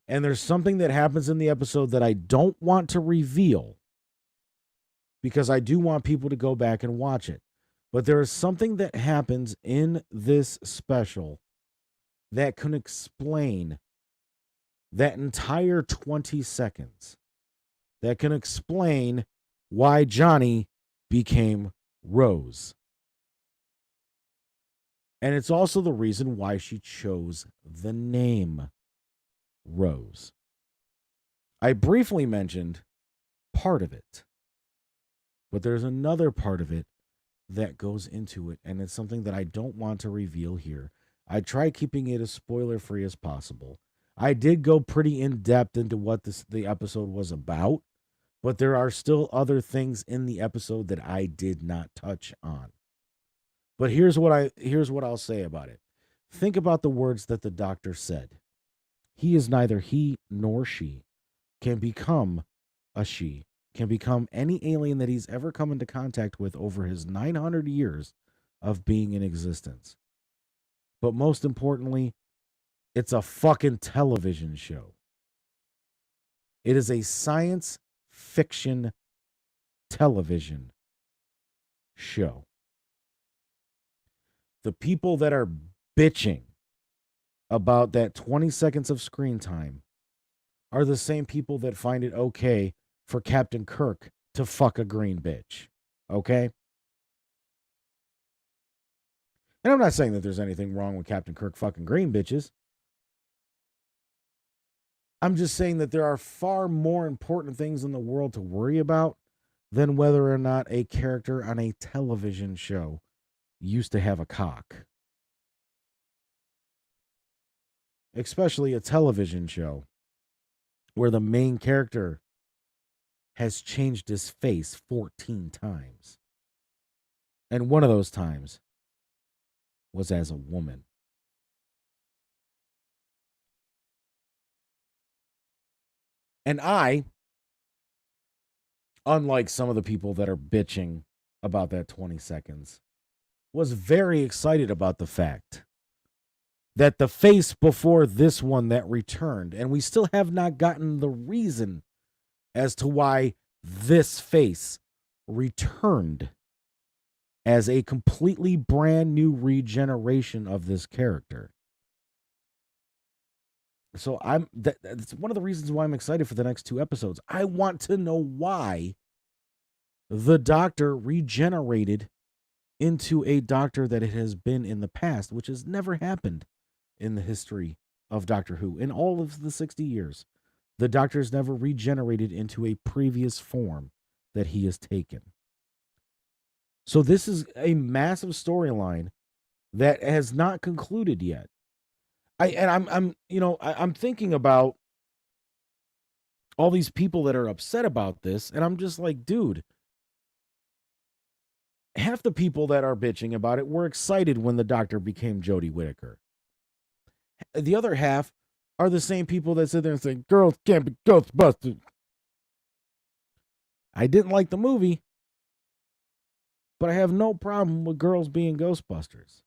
Speaker 4: And there's something that happens in the episode that I don't want to reveal, because I do want people to go back and watch it. But there is something that happens in this special that can explain that entire 20 seconds. That can explain why Johnny became Rose. And it's also the reason why she chose the name Rose. I briefly mentioned part of it, but there's another part of it that goes into it, and it's something that I don't want to reveal here. I try keeping it as spoiler-free as possible. I did go pretty in-depth into what the episode was about, but there are still other things in the episode that I did not touch on. But here's what I'll say about it. Think about the words that the Doctor said. He is neither he nor she, can become a she, can become any alien that he's ever come into contact with over his 900 years of being in existence. But most importantly, it's a fucking television show. It is a science fiction television show. The people that are bitching about that 20 seconds of screen time are the same people that find it okay for Captain Kirk to fuck a green bitch. Okay? And I'm not saying that there's anything wrong with Captain Kirk fucking green bitches. I'm just saying that there are far more important things in the world to worry about than whether or not a character on a television show used to have a cock. Especially a television show where the main character has changed his face 14 times. And one of those times was as a woman. And I, unlike some of the people that are bitching about that 20 seconds, was very excited about the fact that the face before this one that returned, and we still have not gotten the reason as to why this face returned as a completely brand new regeneration of this character. So that's one of the reasons why I'm excited for the next 2 episodes. I want to know why the Doctor regenerated into a Doctor that it has been in the past, which has never happened in the history of Doctor Who. In all of the 60 years, the Doctor's never regenerated into a previous form that he has taken. So this is a massive storyline that has not concluded yet. I'm thinking about all these people that are upset about this, and I'm just like, dude, half the people that are bitching about it were excited when the Doctor became Jodie Whittaker. The other half are the same people that sit there and say, girls can't be Ghostbusters. I didn't like the movie, but I have no problem with girls being Ghostbusters.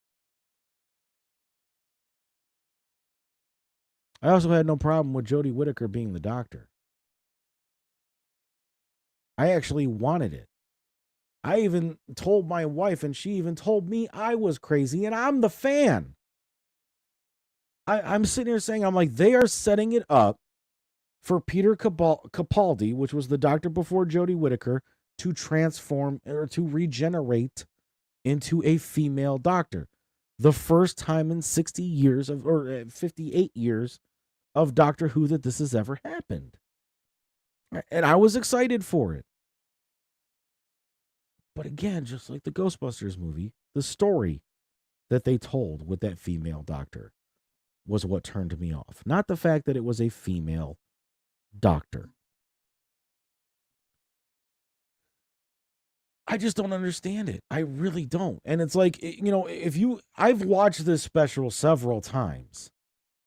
Speaker 4: I also had no problem with Jodie Whittaker being the Doctor. I actually wanted it. I even told my wife, and she even told me I was crazy, and I'm the fan. I'm sitting here saying, I'm like, they are setting it up for Peter Capaldi, which was the Doctor before Jodie Whittaker, to transform or to regenerate into a female Doctor. The first time in 60 years or 58 years of Doctor Who that this has ever happened. And I was excited for it. But again, just like the Ghostbusters movie, the story that they told with that female Doctor was what turned me off. Not the fact that it was a female Doctor. I just don't understand it. I really don't. And it's like, I've watched this special several times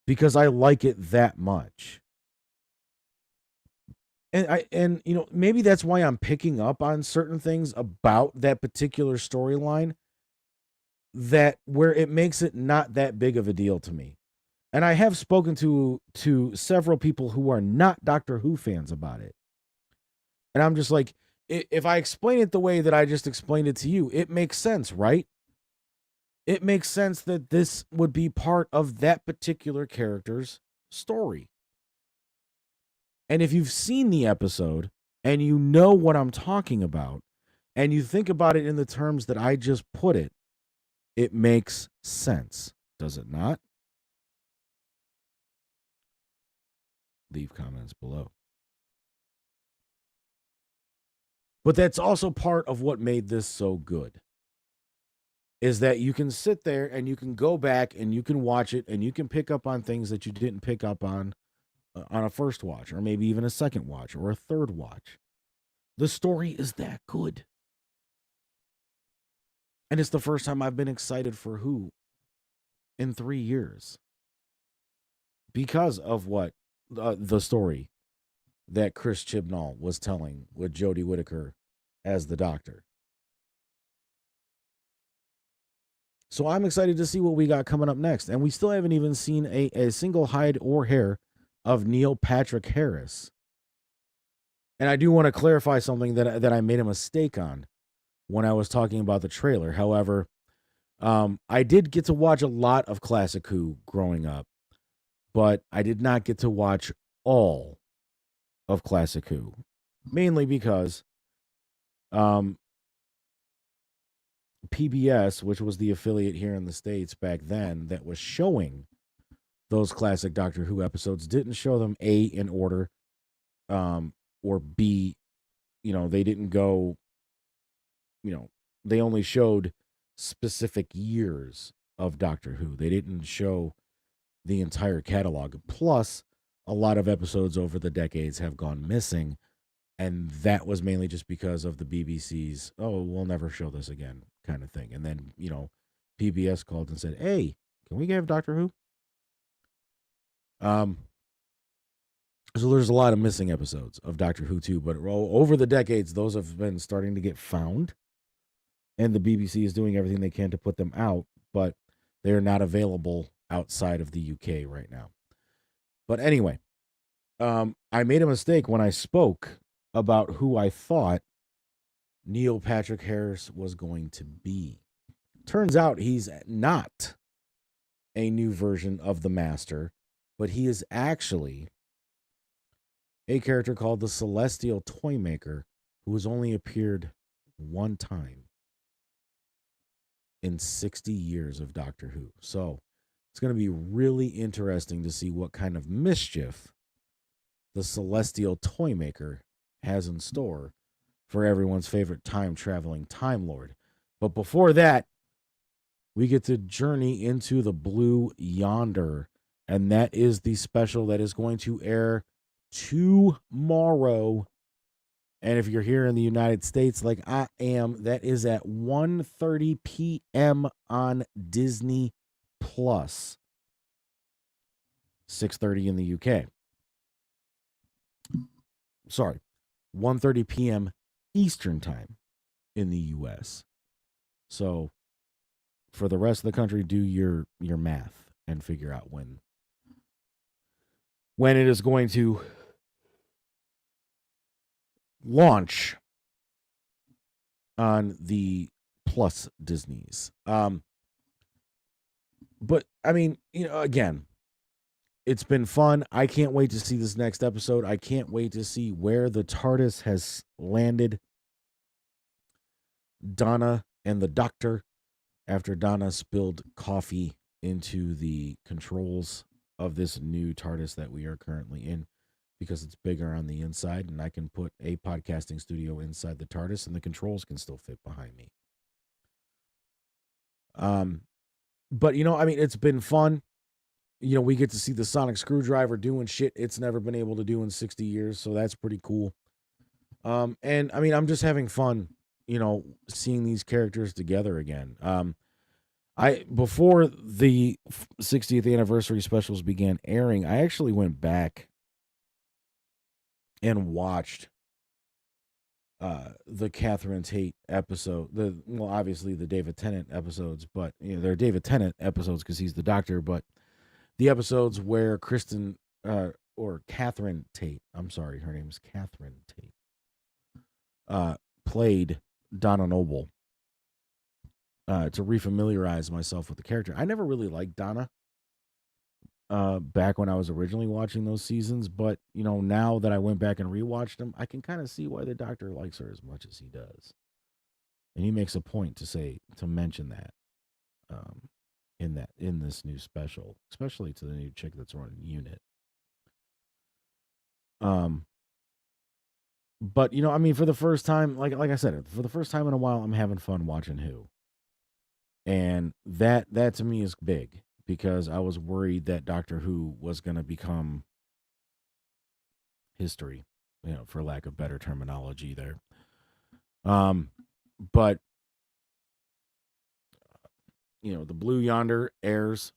Speaker 4: because I like it that much. And maybe that's why I'm picking up on certain things about that particular storyline that where it makes it not that big of a deal to me. And I have spoken to several people who are not Doctor Who fans about it. And I'm just like, if I explain it the way that I just explained it to you, it makes sense, right? It makes sense that this would be part of that particular character's story. And if you've seen the episode and you know what I'm talking about, and you think about it in the terms that I just put it, it makes sense, does it not? Leave comments below. But that's also part of what made this so good, is that you can sit there and you can go back and you can watch it and you can pick up on things that you didn't pick up on a first watch, or maybe even a second watch or a third watch. The story is that good. And it's the first time I've been excited for Who in 3 years because of what the story that Chris Chibnall was telling with Jodie Whittaker as the Doctor. So I'm excited to see what we got coming up next. And we still haven't even seen a single hide or hair of Neil Patrick Harris. And I do want to clarify something that I made a mistake on when I was talking about the trailer. However, I did get to watch a lot of Classic Who growing up, but I did not get to watch all of Classic Who, mainly because PBS, which was the affiliate here in the States back then that was showing those classic Doctor Who episodes, didn't show them A, in order, or B, they didn't go, they only showed specific years of Doctor Who. They didn't show the entire catalog. Plus, a lot of episodes over the decades have gone missing, and that was mainly just because of the BBC's, oh, we'll never show this again kind of thing. And then, PBS called and said, hey, can we have Doctor Who? So there's a lot of missing episodes of Doctor Who too, but over the decades, those have been starting to get found, and the BBC is doing everything they can to put them out, but they're not available outside of the UK right now. But anyway, I made a mistake when I spoke about who I thought Neil Patrick Harris was going to be. Turns out he's not a new version of the Master, but he is actually a character called the Celestial Toymaker, who has only appeared one time in 60 years of Doctor Who. So it's going to be really interesting to see what kind of mischief the Celestial Toymaker has in store for everyone's favorite time-traveling Time Lord. But before that, we get to journey into the Blue Yonder, and that is the special that is going to air tomorrow. And if you're here in the United States like I am, that is at 1:30 p.m. on Disney Plus. 6:30 in the UK. Sorry, 1:30 p.m. Eastern Time in the US. So for the rest of the country, do your math and figure out when it is going to launch on the Plus Disneys. But I mean, again, it's been fun. I can't wait to see this next episode. I can't wait to see where the TARDIS has landed Donna and the Doctor after Donna spilled coffee into the controls of this new TARDIS that we are currently in, because it's bigger on the inside, and I can put a podcasting studio inside the TARDIS and the controls can still fit behind me. But I mean, it's been fun. We get to see the sonic screwdriver doing shit it's never been able to do in 60 years, so that's pretty cool. And I mean, I'm just having fun, seeing these characters together again. Before the 60th anniversary specials began airing, I actually went back and watched the Catherine Tate episode. Obviously the David Tennant episodes, but they're David Tennant episodes because he's the Doctor, but the episodes where or Catherine Tate, I'm sorry, her name is Catherine Tate, played Donna Noble, to refamiliarize myself with the character. I never really liked Donna back when I was originally watching those seasons, but now that I went back and rewatched them, I can kind of see why the Doctor likes her as much as he does, and he makes a point to mention that in this new special, especially to the new chick that's running Unit. But I mean, for the first time, like I said, for the first time in a while, I'm having fun watching Who, and that to me is big, because I was worried that Doctor Who was going to become history, for lack of better terminology there. But the Blue Yonder airs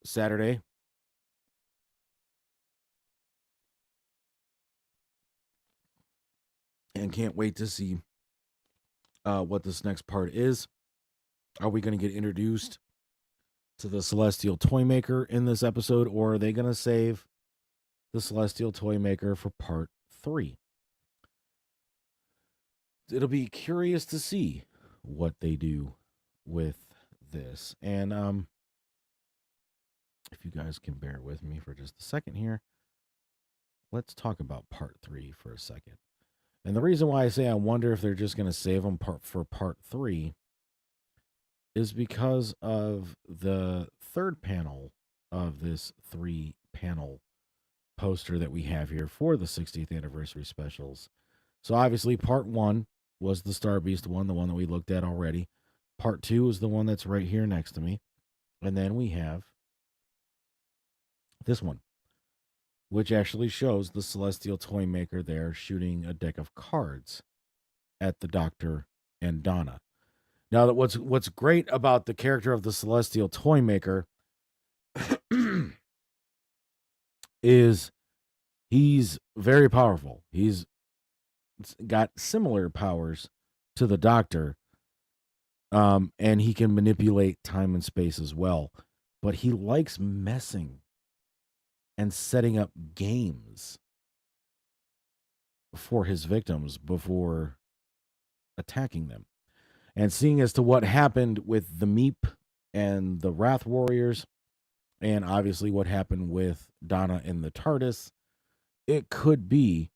Speaker 4: Saturday. And can't wait to see what this next part is. Are we going to get introduced to the Celestial Toymaker in this episode, or are they going to save the Celestial Toymaker for part 3? It'll be curious to see what they do with this. And if you guys can bear with me for just a second here, let's talk about part 3 for a second. And the reason why I say I wonder if they're just going to save them for part 3 is because of the third panel of this 3-panel poster that we have here for the 60th anniversary specials. So obviously part 1 was the Star Beast one, the one that we looked at already. Part 2 is the one that's right here next to me. And then we have this one, which actually shows the Celestial Toymaker there shooting a deck of cards at the Doctor and Donna. Now, that what's great about the character of the Celestial Toymaker is he's very powerful. He's got similar powers to the Doctor, and he can manipulate time and space as well. but he likes messing and setting up games for his victims before attacking them. And seeing as to what happened with the Meep and the Wrath Warriors, and obviously what happened with Donna in the TARDIS, it could be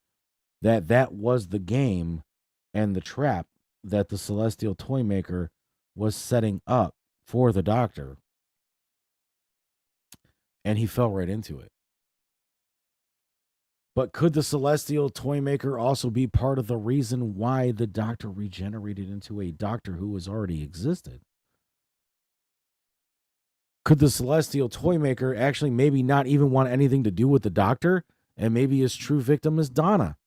Speaker 4: that that was the game and the trap that the Celestial Toymaker was setting up for the Doctor. And he fell right into it. But could the Celestial Toymaker also be part of the reason why the Doctor regenerated into a Doctor who has already existed? Could the Celestial Toymaker actually maybe not even want anything to do with the Doctor, and maybe his true victim is Donna?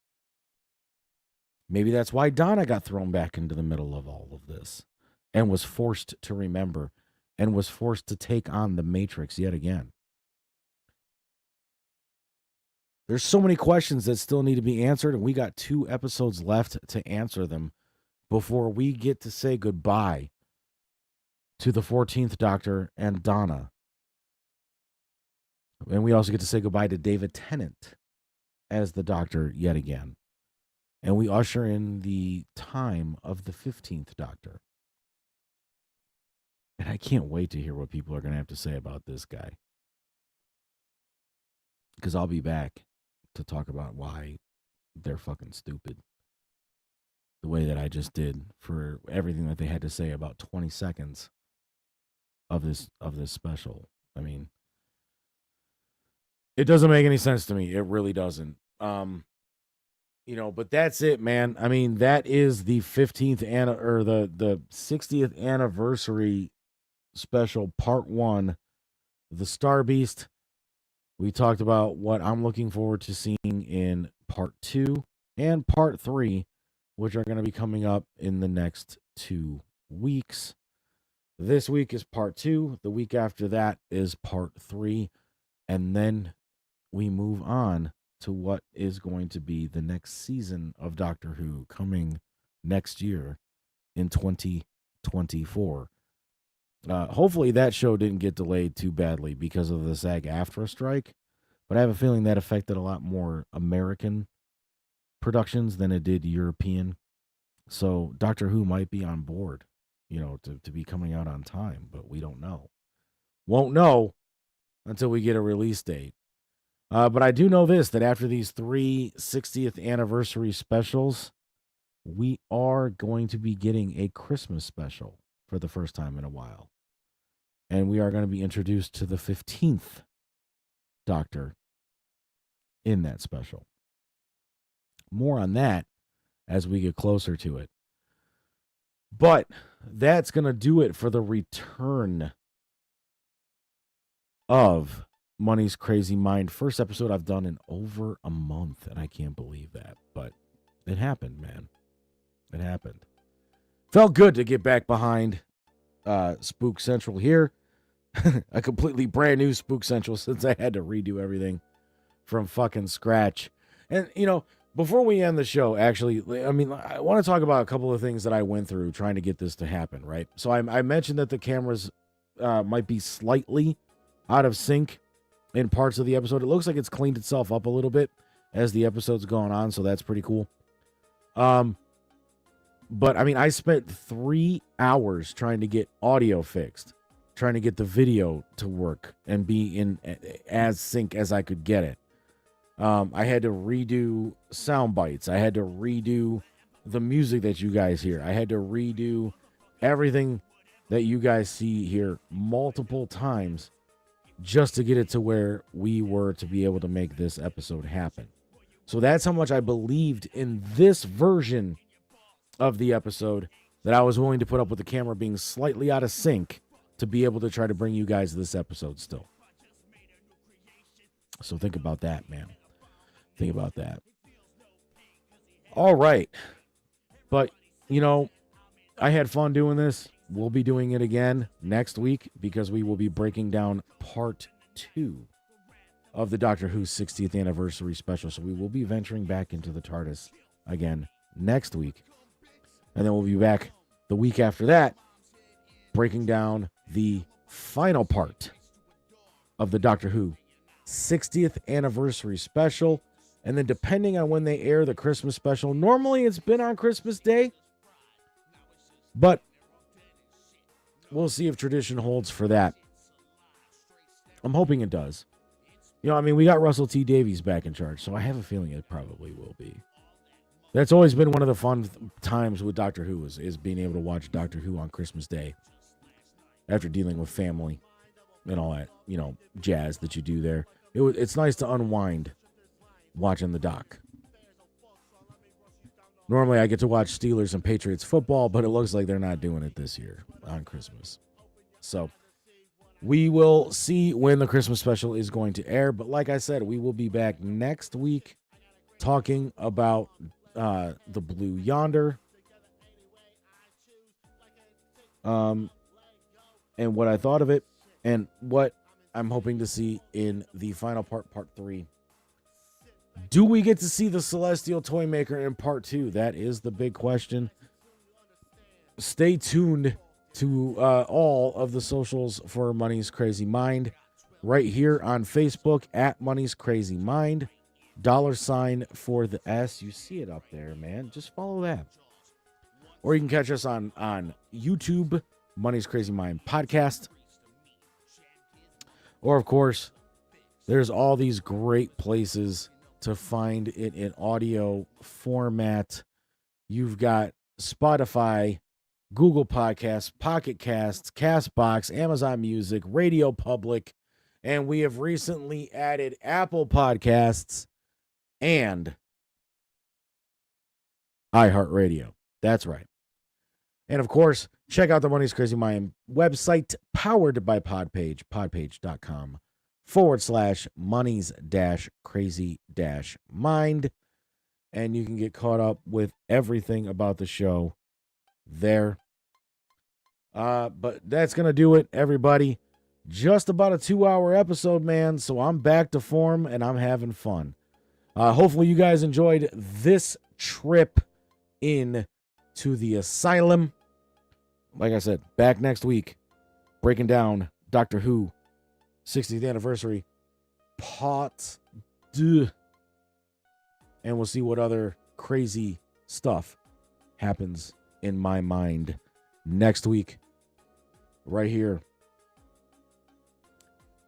Speaker 4: Maybe that's why Donna got thrown back into the middle of all of this and was forced to remember and was forced to take on the Matrix yet again. There's so many questions that still need to be answered, and we got 2 episodes left to answer them before we get to say goodbye to the 14th Doctor and Donna. And we also get to say goodbye to David Tennant as the Doctor yet again. And we usher in the time of the 15th Doctor. And I can't wait to hear what people are going to have to say about this guy. Because I'll be back to talk about why they're fucking stupid. The way that I just did for everything that they had to say about 20 seconds of this special. I mean, it doesn't make any sense to me. It really doesn't. But that's it, man. I mean, that is the 15th or the 60th anniversary special, part 1, The Star Beast. We talked about what I'm looking forward to seeing in part 2 and part 3, which are going to be coming up in the next 2 weeks. This week is part 2. The week after that is part 3. And then we move on to what is going to be the next season of Doctor Who coming next year in 2024. Hopefully that show didn't get delayed too badly because of the SAG-AFTRA strike, but I have a feeling that affected a lot more American productions than it did European. So Doctor Who might be on board, to be coming out on time, but we don't know. Won't know until we get a release date. But I do know this, that after these 3 60th anniversary specials, we are going to be getting a Christmas special for the first time in a while. And we are going to be introduced to the 15th Doctor in that special. More on that as we get closer to it. But that's going to do it for the return of Money's Crazy Mind. First episode I've done in over a month, and I can't believe that. But it happened, man. It happened. Felt good to get back behind Spook Central here. A completely brand new Spook Central since I had to redo everything from fucking scratch. And, before we end the show, actually, I want to talk about a couple of things that I went through trying to get this to happen, right? So I mentioned that the cameras might be slightly out of sync in parts of the episode. It looks like it's cleaned itself up a little bit as the episode's going on, so that's pretty cool. But I spent 3 hours trying to get audio fixed, trying to get the video to work and be in as sync as I could get it. I had to redo sound bites. I had to redo the music that you guys hear. I had to redo everything that you guys see here multiple times just to get it to where we were to be able to make this episode happen. So that's how much I believed in this version of the episode, that I was willing to put up with the camera being slightly out of sync to be able to try to bring you guys this episode still. So think about that, man. Think about that. All right. But, I had fun doing this. We'll be doing it again next week because we will be breaking down part 2 of the Doctor Who 60th anniversary special. So we will be venturing back into the TARDIS again next week. And then we'll be back the week after that, breaking down the final part of the Doctor Who 60th anniversary special. And then depending on when they air the Christmas special, normally it's been on Christmas Day, but we'll see if tradition holds for that. I'm hoping it does. You know, I mean, we got Russell T. Davies back in charge, so I have a feeling it probably will be. That's always been one of the fun times with Doctor Who is being able to watch Doctor Who on Christmas Day after dealing with family and all that, you know, jazz that you do there. It's nice to unwind watching the doc. Normally I get to watch Steelers and Patriots football, but it looks like they're not doing it this year on Christmas. So we will see when the Christmas special is going to air. But like I said, we will be back next week talking about the Blue Yonder. And what I thought of it and what I'm hoping to see in the final part 3. Do we get to see the Celestial Toymaker in part 2? That is the big question. Stay tuned to all of the socials for Money's Crazy Mind. Right here on Facebook at Money's Crazy Mind. $ for the S. You see it up there, man. Just follow that. Or you can catch us on YouTube, Money's Crazy Mind Podcast. Or, of course, there's all these great places to find it in audio format. You've got Spotify, Google Podcasts, Pocket Casts, Castbox, Amazon Music, Radio Public, and we have recently added Apple Podcasts and iHeartRadio. That's right. And of course, check out the Money's Crazy Mind website, powered by Podpage, podpage.com/Money's-Crazy-Mind. And you can get caught up with everything about the show there. But that's going to do it, everybody. Just about a 2-hour episode, man. So I'm back to form and I'm having fun. Hopefully you guys enjoyed this trip in to the asylum. Like I said, back next week, breaking down Doctor Who 60th anniversary part 2. And we'll see what other crazy stuff happens in my mind next week, right here.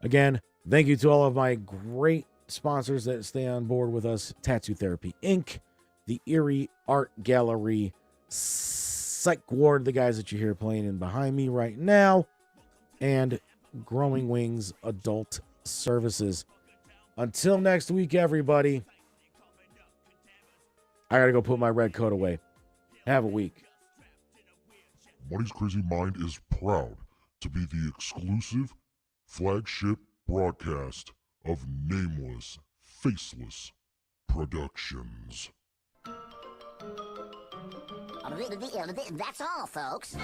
Speaker 4: Again, thank you to all of my great sponsors that stay on board with us. Tattoo Therapy Inc., the Erie Art Gallery, Psych Ward, the guys that you hear playing in behind me right now, and Growing Wings Adult Services. Until next week, everybody, I gotta go put my red coat away. Have a week.
Speaker 1: Money's Crazy Mind is proud to be the exclusive flagship broadcast of Nameless, Faceless Productions.
Speaker 9: That's all, folks.